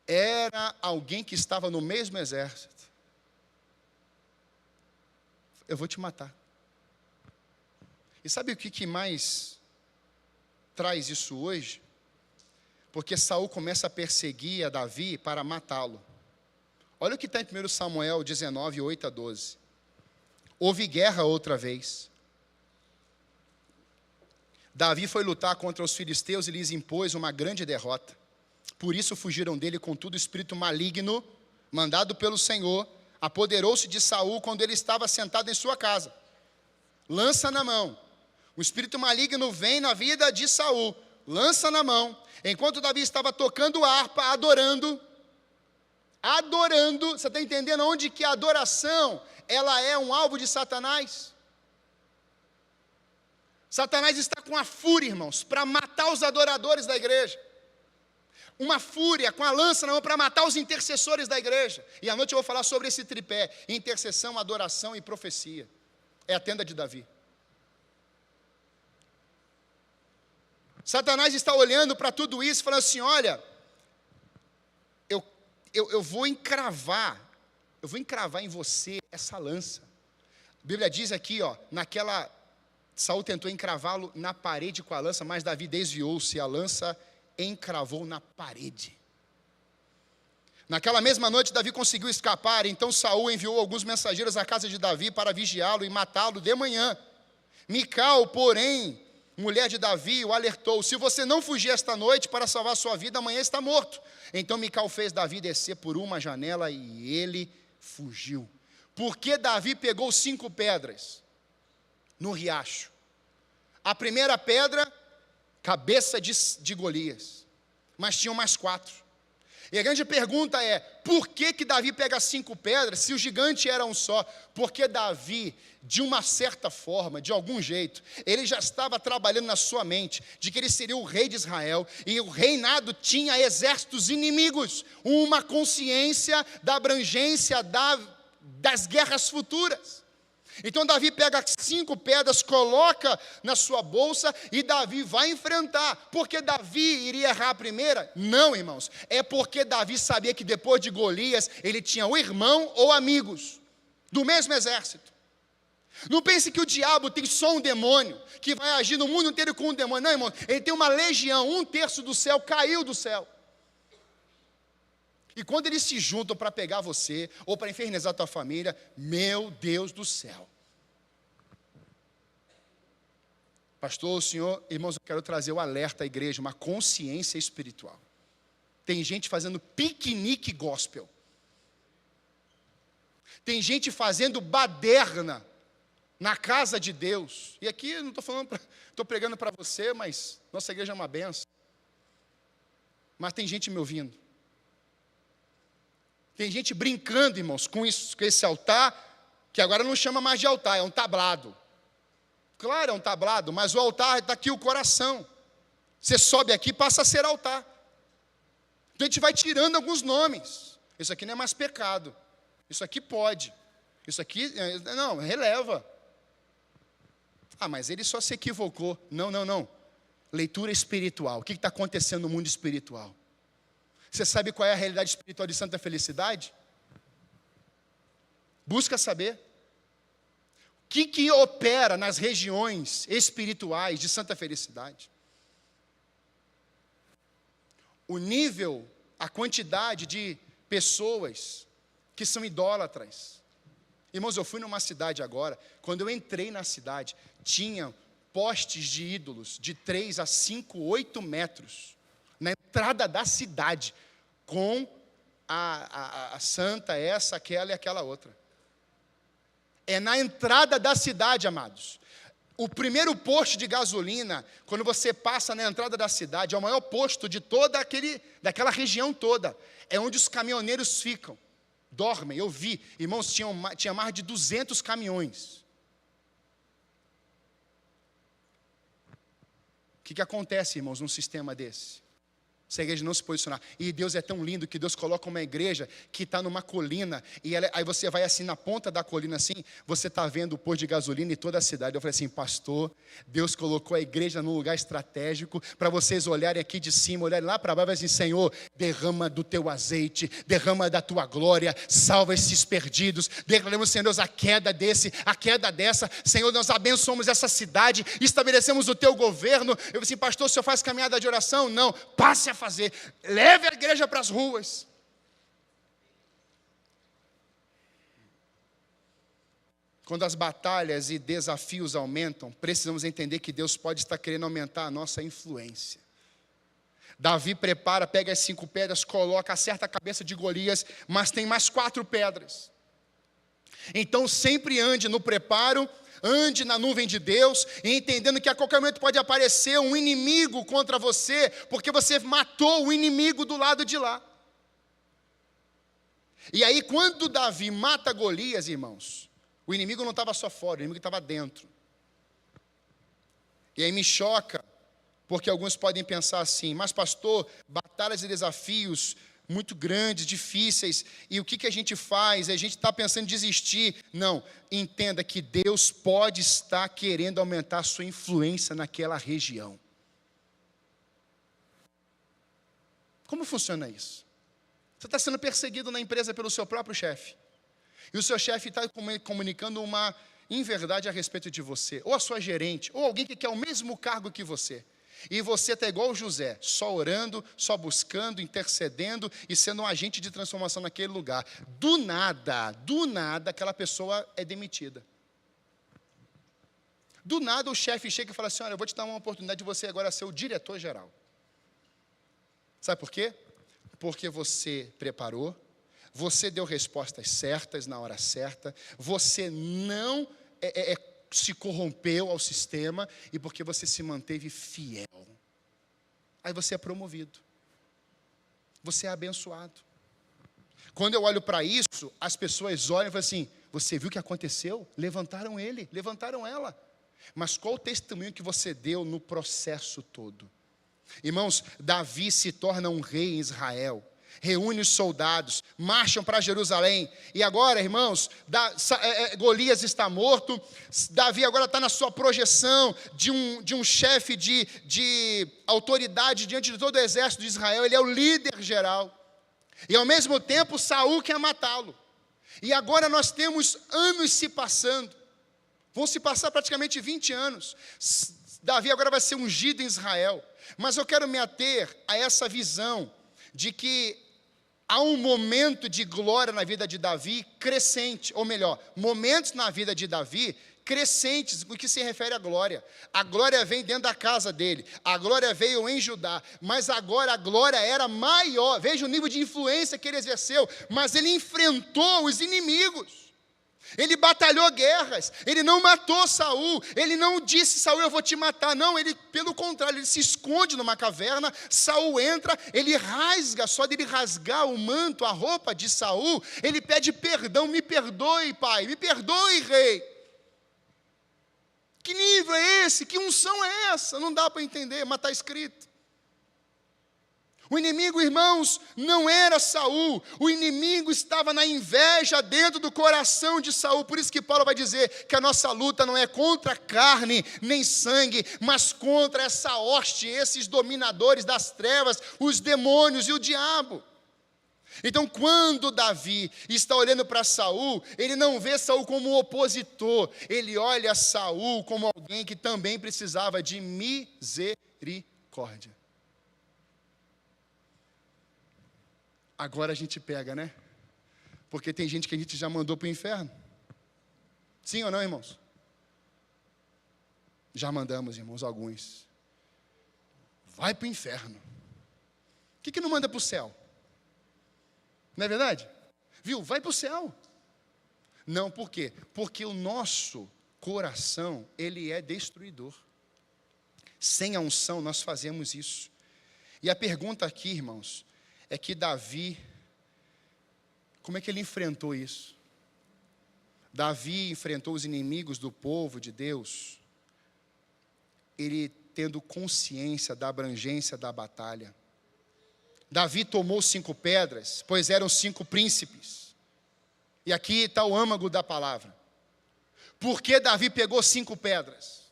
era alguém que estava no mesmo exército. Eu vou te matar. E sabe o que mais traz isso hoje? Porque Saul começa a perseguir a Davi para matá-lo. Olha o que está em 1 Samuel 19, 8-12. Houve guerra outra vez. Davi foi lutar contra os filisteus e lhes impôs uma grande derrota. Por isso fugiram dele, contudo, o espírito maligno, mandado pelo Senhor, apoderou-se de Saul quando ele estava sentado em sua casa. Lança na mão. O espírito maligno vem na vida de Saul, lança na mão. Enquanto Davi estava tocando harpa, adorando, você está entendendo onde que a adoração, ela é um alvo de Satanás? Satanás está com a fúria, irmãos, para matar os adoradores da igreja. uma fúria com a lança na mão para matar os intercessores da igreja. E à noite eu vou falar sobre esse tripé: intercessão, adoração e profecia. É a tenda de Davi. Satanás está olhando para tudo isso, falando assim: olha, eu vou encravar em você essa lança. A Bíblia diz aqui, Saul tentou encravá-lo na parede com a lança, mas Davi desviou-se, a lança encravou na parede. Naquela mesma noite, Davi conseguiu escapar. Então Saul enviou alguns mensageiros à casa de Davi para vigiá-lo e matá-lo de manhã. Mical, porém, mulher de Davi, o alertou: se você não fugir esta noite para salvar sua vida, amanhã está morto. Então Mical fez Davi descer por uma janela e ele fugiu. Porque Davi pegou 5 pedras no riacho. A primeira pedra, cabeça de Golias, mas tinham mais 4. E a grande pergunta é: por que Davi pega 5 pedras se o gigante era um só? Porque Davi, de uma certa forma, de algum jeito, ele já estava trabalhando na sua mente de que ele seria o rei de Israel, e o reinado tinha exércitos inimigos, uma consciência da abrangência das guerras futuras. Então Davi pega 5 pedras, coloca na sua bolsa e Davi vai enfrentar. Porque Davi iria errar a primeira? Não, irmãos. É porque Davi sabia que depois de Golias, ele tinha o irmão ou amigos do mesmo exército. Não pense que o diabo tem só um demônio, que vai agir no mundo inteiro com um demônio. Não, irmão. Ele tem uma legião, 1/3 do céu caiu do céu. E quando eles se juntam para pegar você, ou para infernizar a tua família, meu Deus do céu. Pastor, o senhor, irmãos, eu quero trazer o alerta à igreja, uma consciência espiritual. Tem gente fazendo piquenique gospel. Tem gente fazendo baderna na casa de Deus. E aqui eu não estou pregando para você, mas nossa igreja é uma benção. Mas tem gente me ouvindo. Tem gente brincando, irmãos, com esse altar, que agora não chama mais de altar, é um tablado. Claro, é um tablado, mas o altar está aqui o coração. Você sobe aqui, passa a ser altar. Então a gente vai tirando alguns nomes. Isso aqui não é mais pecado. Isso aqui pode. Isso aqui, não, releva. Ah, mas ele só se equivocou. Não. Leitura espiritual. O que está acontecendo no mundo espiritual? Você sabe qual é a realidade espiritual de Santa Felicidade? Busca saber. O que opera nas regiões espirituais de Santa Felicidade? O nível, a quantidade de pessoas que são idólatras. Irmãos, eu fui numa cidade agora, quando eu entrei na cidade, tinha postes de ídolos de 3 a 5, 8 metros, na entrada da cidade, com a santa, essa, aquela e aquela outra. É na entrada da cidade, amados. O primeiro posto de gasolina, quando você passa na entrada da cidade, é o maior posto de daquela região toda. É onde os caminhoneiros ficam, dormem. Eu vi, irmãos, tinha mais de 200 caminhões. O que acontece, irmãos, num sistema desse? Se a igreja não se posicionar. E Deus é tão lindo que Deus coloca uma igreja que está numa colina, e aí você vai assim na ponta da colina assim, você está vendo o posto de gasolina e toda a cidade. Eu falei assim: pastor, Deus colocou a igreja num lugar estratégico, para vocês olharem aqui de cima, olharem lá para baixo e assim: Senhor, derrama do teu azeite, derrama da tua glória, salva esses perdidos, declaramos, Senhor Deus, a queda dessa, Senhor, nós abençoamos essa cidade, estabelecemos o teu governo. Eu falei assim: pastor, o senhor faz caminhada de oração? Não, passe a fazer, leve a igreja para as ruas. Quando as batalhas e desafios aumentam, precisamos entender que Deus pode estar querendo aumentar a nossa influência. Davi prepara, pega as 5 pedras, coloca, acerta a cabeça de Golias, mas tem mais 4 pedras. Então sempre ande no preparo, ande na nuvem de Deus, e entendendo que a qualquer momento pode aparecer um inimigo contra você, porque você matou o inimigo do lado de lá. E aí quando Davi mata Golias, irmãos, o inimigo não estava só fora, o inimigo estava dentro. E aí me choca Porque alguns podem pensar assim, mas pastor, batalhas e desafios muito grandes, difíceis, e o que a gente faz? A gente está pensando em desistir. Não, entenda que Deus pode estar querendo aumentar a sua influência naquela região. Como funciona isso? Você está sendo perseguido na empresa pelo seu próprio chefe, e o seu chefe está comunicando uma inverdade a respeito de você, ou a sua gerente, ou alguém que quer o mesmo cargo que você. E você está igual o José, só orando, só buscando, intercedendo e sendo um agente de transformação naquele lugar. Do nada, aquela pessoa é demitida. Do nada o chefe chega e fala assim, olha, eu vou te dar uma oportunidade de você agora ser o diretor-geral. Sabe por quê? Porque você preparou, você deu respostas certas na hora certa, você não se corrompeu ao sistema e porque você se manteve fiel. Aí você é promovido. Você é abençoado. Quando eu olho para isso, as pessoas olham e falam assim, você viu o que aconteceu? Levantaram ele, levantaram ela. Mas qual o testemunho que você deu no processo todo? Irmãos, Davi se torna um rei em Israel. Reúne os soldados, marcham para Jerusalém. E agora, irmãos, Golias está morto. Davi agora está na sua projeção de um chefe de autoridade diante de todo o exército de Israel. Ele é o líder geral. E ao mesmo tempo, Saul quer matá-lo. E agora nós temos anos se passando. Vão se passar praticamente 20 anos. Davi agora vai ser ungido em Israel. Mas eu quero me ater a essa visão de que há um momento de glória na vida de Davi crescente, ou melhor, momentos na vida de Davi crescentes, no que se refere à glória. A glória vem dentro da casa dele, a glória veio em Judá, mas agora a glória era maior. Veja o nível de influência que ele exerceu, mas ele enfrentou os inimigos. Ele batalhou guerras, ele não matou Saul, ele não disse, Saul, eu vou te matar. Não, ele, pelo contrário, ele se esconde numa caverna, Saul entra, ele rasga, só dele rasgar o manto, a roupa de Saul, ele pede perdão, me perdoe, pai, me perdoe, rei. Que nível é esse? Que unção é essa? Não dá para entender, mas está escrito. O inimigo, irmãos, não era Saul, o inimigo estava na inveja dentro do coração de Saul. Por isso que Paulo vai dizer que a nossa luta não é contra carne nem sangue, mas contra essa hoste, esses dominadores das trevas, os demônios e o diabo. Então, quando Davi está olhando para Saul, ele não vê Saul como um opositor, ele olha Saul como alguém que também precisava de misericórdia. Agora a gente pega, né? Porque tem gente que a gente já mandou para o inferno. Sim ou não, irmãos? Já mandamos, irmãos, alguns. Vai para o inferno. O que não manda para o céu? Não é verdade? Viu? Vai para o céu. Não, por quê? Porque o nosso coração, ele é destruidor. Sem a unção, nós fazemos isso. E a pergunta aqui, irmãos, é que Davi, como é que ele enfrentou isso? Davi enfrentou os inimigos do povo de Deus, ele tendo consciência da abrangência da batalha. Davi tomou 5 pedras, pois eram 5 príncipes. E aqui está o âmago da palavra. Por que Davi pegou 5 pedras?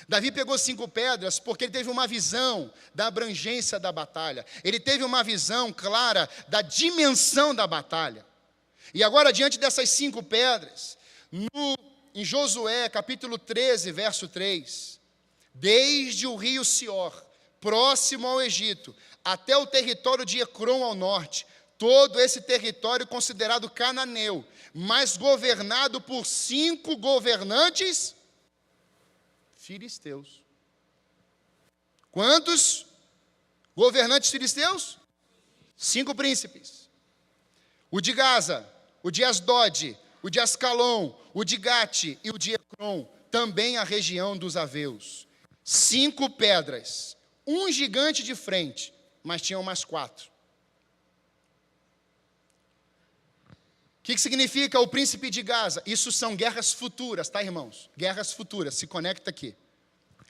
Davi pegou 5 pedras porque ele teve uma visão da abrangência da batalha. Ele teve uma visão clara da dimensão da batalha. E agora, diante dessas 5 pedras, em Josué, capítulo 13, verso 3, desde o rio Sior, próximo ao Egito, até o território de Ecrom ao norte, todo esse território considerado cananeu, mas governado por 5 governantes filisteus. Quantos governantes filisteus? 5 príncipes. O de Gaza, o de Asdod, o de Ascalon, o de Gate e o de Ecrom, também a região dos Aveus. 5 pedras, um gigante de frente, mas tinham mais 4. O que significa o príncipe de Gaza? Isso são guerras futuras, tá, irmãos? Guerras futuras, se conecta aqui.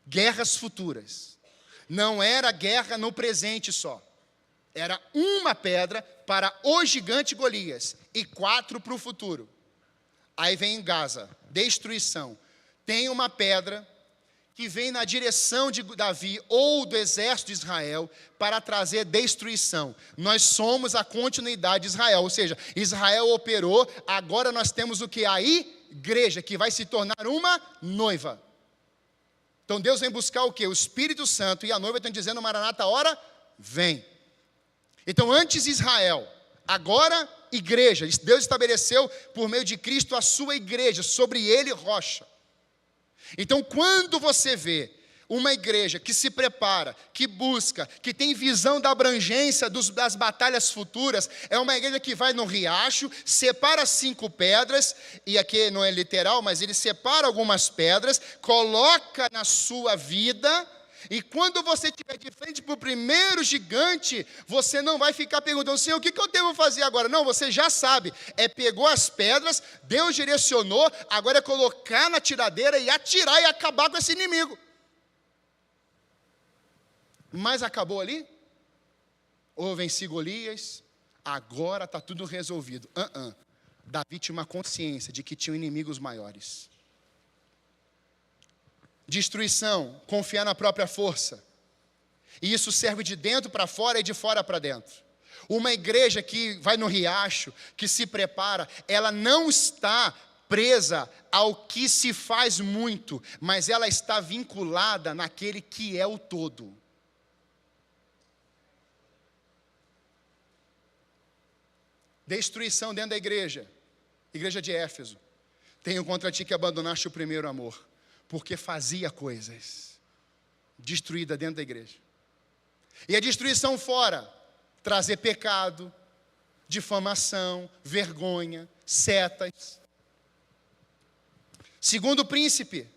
Guerras futuras. Não era guerra no presente só. Era uma pedra para o gigante Golias e 4 para o futuro. Aí vem Gaza, destruição. Tem uma pedra que vem na direção de Davi ou do exército de Israel para trazer destruição. Nós somos a continuidade de Israel, ou seja, Israel operou, agora nós temos o que? A igreja, que vai se tornar uma noiva. Então Deus vem buscar o que? O Espírito Santo, e a noiva está dizendo, Maranata, a hora vem. Então antes Israel, agora igreja. Deus estabeleceu por meio de Cristo a sua igreja, sobre ele rocha. Então quando você vê uma igreja que se prepara, que busca, que tem visão da abrangência das batalhas futuras, é uma igreja que vai no riacho, separa 5 pedras, e aqui não é literal, mas ele separa algumas pedras, coloca na sua vida, e quando você estiver de frente para o primeiro gigante, você não vai ficar perguntando, Senhor, o que eu devo fazer agora? Não, você já sabe, pegou as pedras, Deus direcionou, agora é colocar na tiradeira e atirar e acabar com esse inimigo. Mas acabou ali? Ou venci Golias, agora está tudo resolvido. Davi tinha uma consciência de que tinham inimigos maiores. Destruição, confiar na própria força. E isso serve de dentro para fora e de fora para dentro. Uma igreja que vai no riacho, que se prepara, ela não está presa ao que se faz muito, mas ela está vinculada naquele que é o todo. Destruição dentro da igreja de Éfeso. Tenho contra ti que abandonaste o primeiro amor, porque fazia coisas. Destruída dentro da igreja. E a destruição fora, trazer pecado, difamação, vergonha, setas. Segundo príncipe,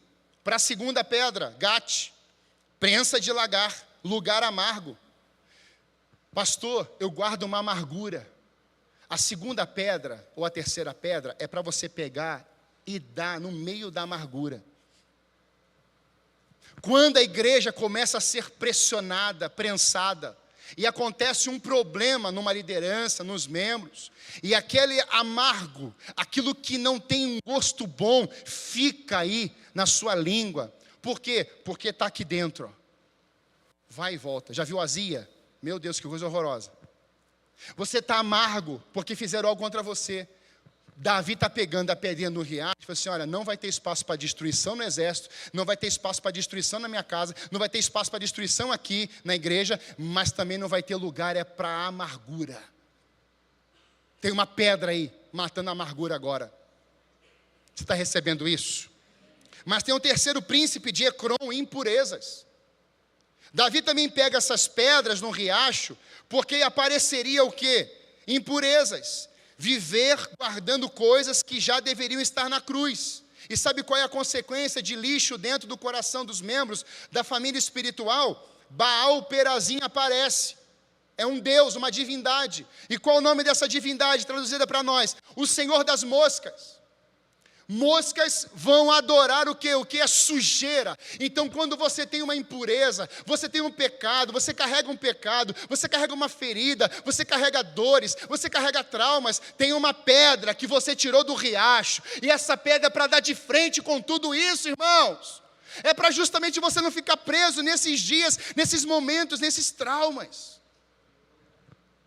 para a segunda pedra, Gate, prensa de lagar, lugar amargo. Pastor, eu guardo uma amargura. A segunda pedra, ou a terceira pedra, é para você pegar e dar no meio da amargura. Quando a igreja começa a ser pressionada, prensada, e acontece um problema numa liderança, nos membros, e aquele amargo, aquilo que não tem um gosto bom, fica aí na sua língua. Por quê? Porque está aqui dentro. Ó. Vai e volta. Já viu azia? Meu Deus, que coisa horrorosa. Você está amargo porque fizeram algo contra você. Davi está pegando a pedrinha no riacho e fala assim, olha, não vai ter espaço para destruição no exército, não vai ter espaço para destruição na minha casa, não vai ter espaço para destruição aqui na igreja, mas também não vai ter lugar, para a amargura. Tem uma pedra aí, matando a amargura agora. Você está recebendo isso? Mas tem um terceiro príncipe de Ecrom, impurezas. Davi também pega essas pedras no riacho, porque apareceria o quê? Impurezas. Viver guardando coisas que já deveriam estar na cruz. E sabe qual é a consequência de lixo dentro do coração dos membros da família espiritual? Baal Perazim aparece. É um Deus, uma divindade. E qual o nome dessa divindade traduzida para nós? O Senhor das moscas. Moscas vão adorar o quê? O que é sujeira. Então quando você tem uma impureza, você tem um pecado, você carrega um pecado, você carrega uma ferida, você carrega dores, você carrega traumas, tem uma pedra que você tirou do riacho, e essa pedra é para dar de frente com tudo isso, irmãos. É para justamente você não ficar preso nesses dias, nesses momentos, nesses traumas.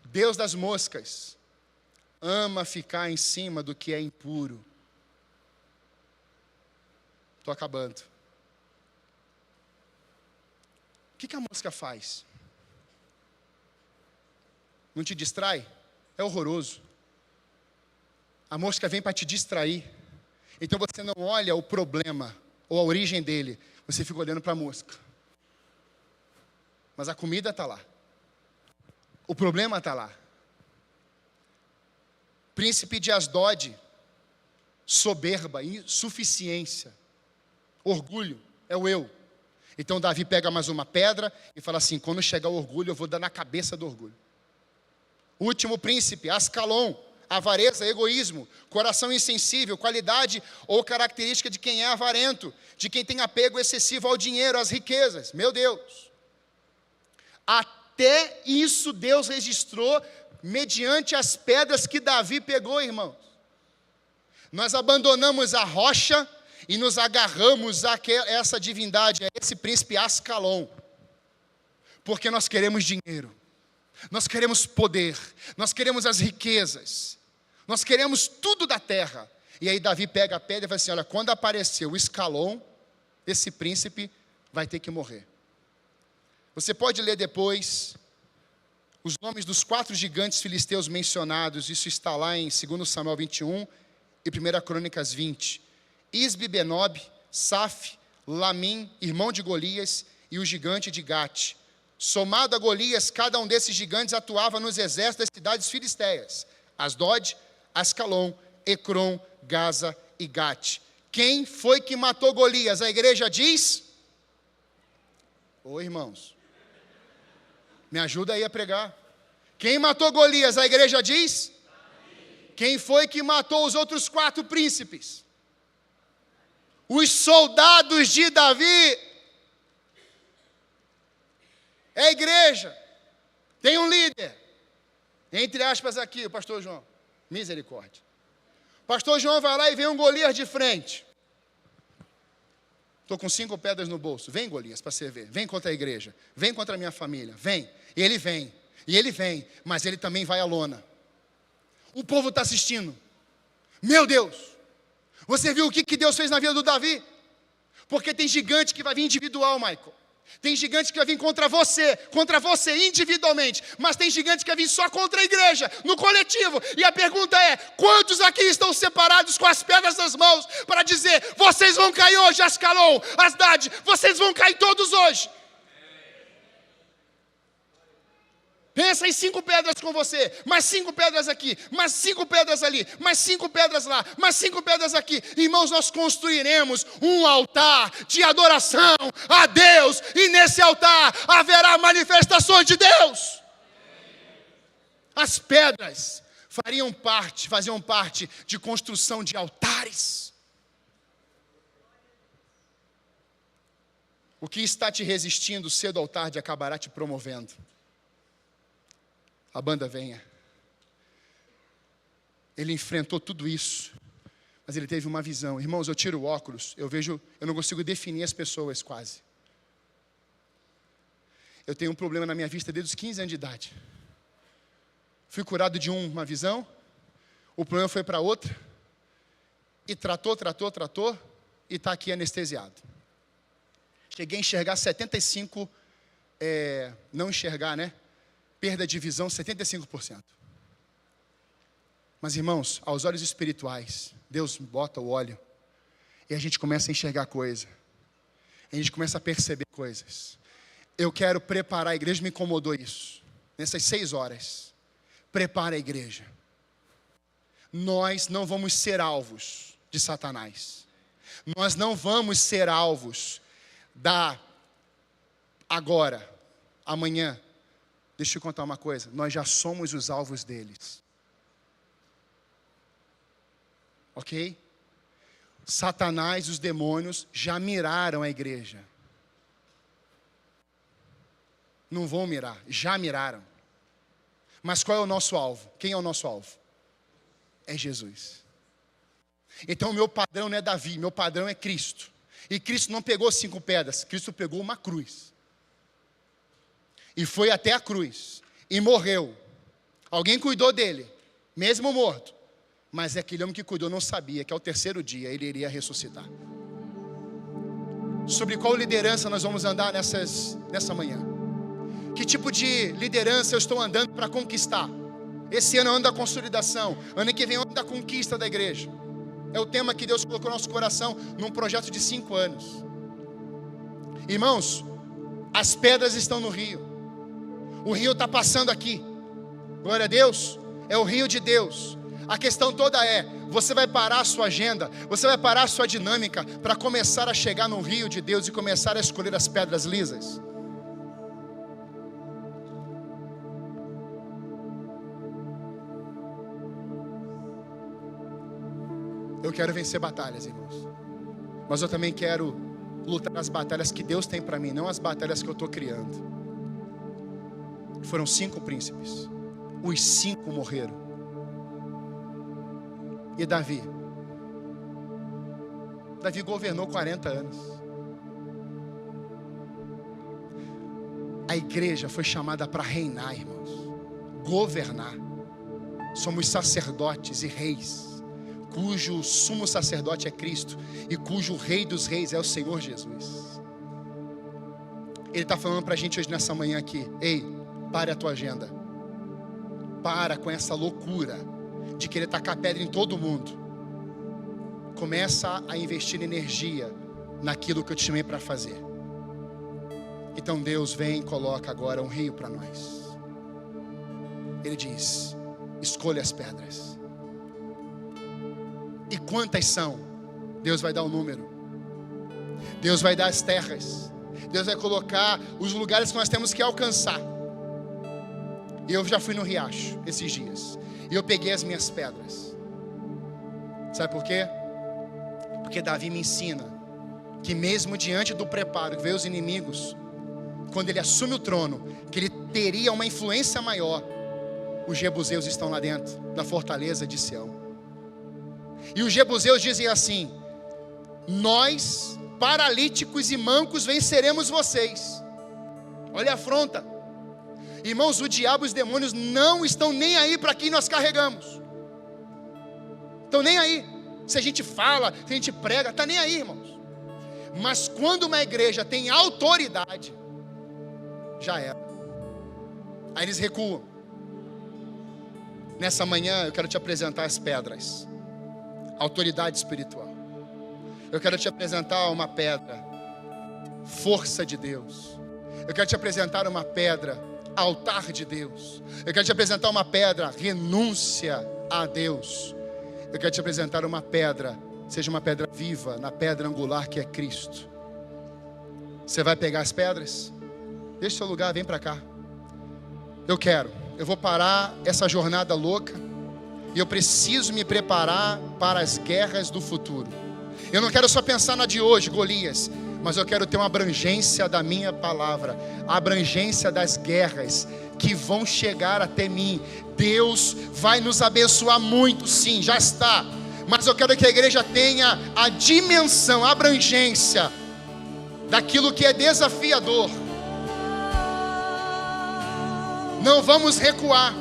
Deus das moscas ama ficar em cima do que é impuro. Estou acabando. O que a mosca faz? Não te distrai? É horroroso. A mosca vem para te distrair. Então você não olha o problema ou a origem dele. Você fica olhando para a mosca. Mas a comida está lá. O problema está lá. Príncipe de Asdod, soberba, insuficiência. Orgulho, é o eu. Então Davi pega mais uma pedra e fala assim, quando chegar o orgulho, eu vou dar na cabeça do orgulho. Último príncipe, Ascalon, avareza, egoísmo, coração insensível, qualidade ou característica de quem é avarento, de quem tem apego excessivo ao dinheiro, às riquezas. Meu Deus. Até isso Deus registrou mediante as pedras que Davi pegou, irmãos. Nós abandonamos a rocha e nos agarramos a essa divindade, a esse príncipe Ascalon, porque nós queremos dinheiro, nós queremos poder, nós queremos as riquezas, nós queremos tudo da terra. E aí Davi pega a pedra e fala assim: olha, quando aparecer o Ascalon, esse príncipe vai ter que morrer. Você pode ler depois os nomes dos 4 gigantes filisteus mencionados. Isso está lá em 2 Samuel 21 e 1 Crônicas 20. Isbi-Benob, Saf, Lamim, irmão de Golias, e o gigante de Gate. Somado a Golias, cada um desses gigantes atuava nos exércitos das cidades filisteias: Asdod, Ascalon, Ecrom, Gaza e Gate. Quem foi que matou Golias? A igreja diz... Ô irmãos, me ajuda aí a pregar. Quem matou Golias? A igreja diz... Quem foi que matou os outros 4 príncipes? Os soldados de Davi. É a igreja. Tem um líder. Entre aspas aqui, o pastor João. Misericórdia. O pastor João vai lá e vem um Golias de frente. Estou com 5 pedras no bolso. Vem, Golias, para você ver. Vem contra a igreja. Vem contra a minha família. Vem. E ele vem. E ele vem. Mas ele também vai à lona. O povo está assistindo. Meu Deus. Você viu o que Deus fez na vida do Davi? Porque tem gigante que vai vir individual, Michael. Tem gigante que vai vir contra você individualmente. Mas tem gigante que vai vir só contra a igreja, no coletivo. E a pergunta é: quantos aqui estão separados com as pedras nas mãos para dizer: vocês vão cair hoje, Ascalon, Asdod, vocês vão cair todos hoje? Pensa em 5 pedras com você, mais 5 pedras aqui, mais 5 pedras ali, mais 5 pedras lá, mais 5 pedras aqui. Irmãos, nós construiremos um altar de adoração a Deus, e nesse altar haverá manifestações de Deus. As pedras faziam parte de construção de altares. O que está te resistindo cedo ou tarde acabará te promovendo. A banda venha. Ele enfrentou tudo isso, mas ele teve uma visão. Irmãos, eu tiro o óculos, eu não consigo definir as pessoas quase. Eu tenho um problema na minha vista desde os 15 anos de idade. Fui curado de uma visão, o problema foi para outra, e tratou, e está aqui anestesiado. Cheguei a enxergar 75, não enxergar, né? Perda de visão, 75%. Mas, irmãos, aos olhos espirituais, Deus bota o óleo, e a gente começa a enxergar coisa, a gente começa a perceber coisas. Eu quero preparar a igreja, me incomodou isso, nessas 6 horas, prepara a igreja. Nós não vamos ser alvos de Satanás, nós não vamos ser alvos agora, amanhã. Deixa eu contar uma coisa, nós já somos os alvos deles. Ok? Satanás, os demônios, já miraram a igreja. Não vão mirar, já miraram. Mas qual é o nosso alvo? Quem é o nosso alvo? É Jesus. Então o meu padrão não é Davi, meu padrão é Cristo. E Cristo não pegou 5 pedras, Cristo pegou uma cruz. E foi até a cruz, e morreu. Alguém cuidou dele, mesmo morto. Mas aquele homem que cuidou não sabia que ao 3º dia ele iria ressuscitar. Sobre qual liderança nós vamos andar nessa manhã? Que tipo de liderança eu estou andando para conquistar? Esse ano é o ano da consolidação, ano que vem é o ano da conquista da igreja. É o tema que Deus colocou no nosso coração, num projeto de 5 anos. Irmãos, as pedras estão no rio. O rio está passando aqui. Glória a Deus. É o rio de Deus. A questão toda é: você vai parar a sua agenda, você vai parar a sua dinâmica para começar a chegar no rio de Deus e começar a escolher as pedras lisas? Eu quero vencer batalhas, irmãos. Mas eu também quero lutar as batalhas que Deus tem para mim, não as batalhas que eu estou criando. Foram 5 príncipes. Os 5 morreram. E Davi governou 40 anos. A igreja foi chamada para reinar, irmãos. Governar. Somos sacerdotes e reis, cujo sumo sacerdote é Cristo e cujo rei dos reis é o Senhor Jesus. Ele está falando para a gente hoje nessa manhã aqui: ei, pare a tua agenda. Para com essa loucura de querer tacar pedra em todo mundo. Começa a investir energia naquilo que eu te chamei para fazer. Então Deus vem e coloca agora um rio para nós. Ele diz: escolha as pedras. E quantas são? Deus vai dar o número. Deus vai dar as terras. Deus vai colocar os lugares que nós temos que alcançar. E eu já fui no riacho esses dias. E eu peguei as minhas pedras. Sabe por quê? Porque Davi me ensina que mesmo diante do preparo que veio os inimigos, quando ele assume o trono, que ele teria uma influência maior, os jebuseus estão lá dentro da fortaleza de Sião. E os jebuseus dizem assim: nós, paralíticos e mancos, venceremos vocês. Olha a afronta. Irmãos, o diabo e os demônios não estão nem aí para quem nós carregamos. Estão nem aí. Se a gente fala, se a gente prega, está nem aí, irmãos. Mas quando uma igreja tem autoridade, já era. Aí eles recuam. Nessa manhã eu quero te apresentar as pedras. Autoridade espiritual. Eu quero te apresentar uma pedra, força de Deus. Eu quero te apresentar uma pedra, altar de Deus. Eu quero te apresentar uma pedra, renúncia a Deus. Eu quero te apresentar uma pedra, seja uma pedra viva, na pedra angular que é Cristo. Você vai pegar as pedras? Deixa o seu lugar, vem para cá. Eu vou parar essa jornada louca. E eu preciso me preparar para as guerras do futuro. Eu não quero só pensar na de hoje, Golias, mas eu quero ter uma abrangência da minha palavra, a abrangência das guerras que vão chegar até mim. Deus vai nos abençoar muito, sim, já está. Mas eu quero que a igreja tenha a dimensão, a abrangência daquilo que é desafiador. Não vamos recuar.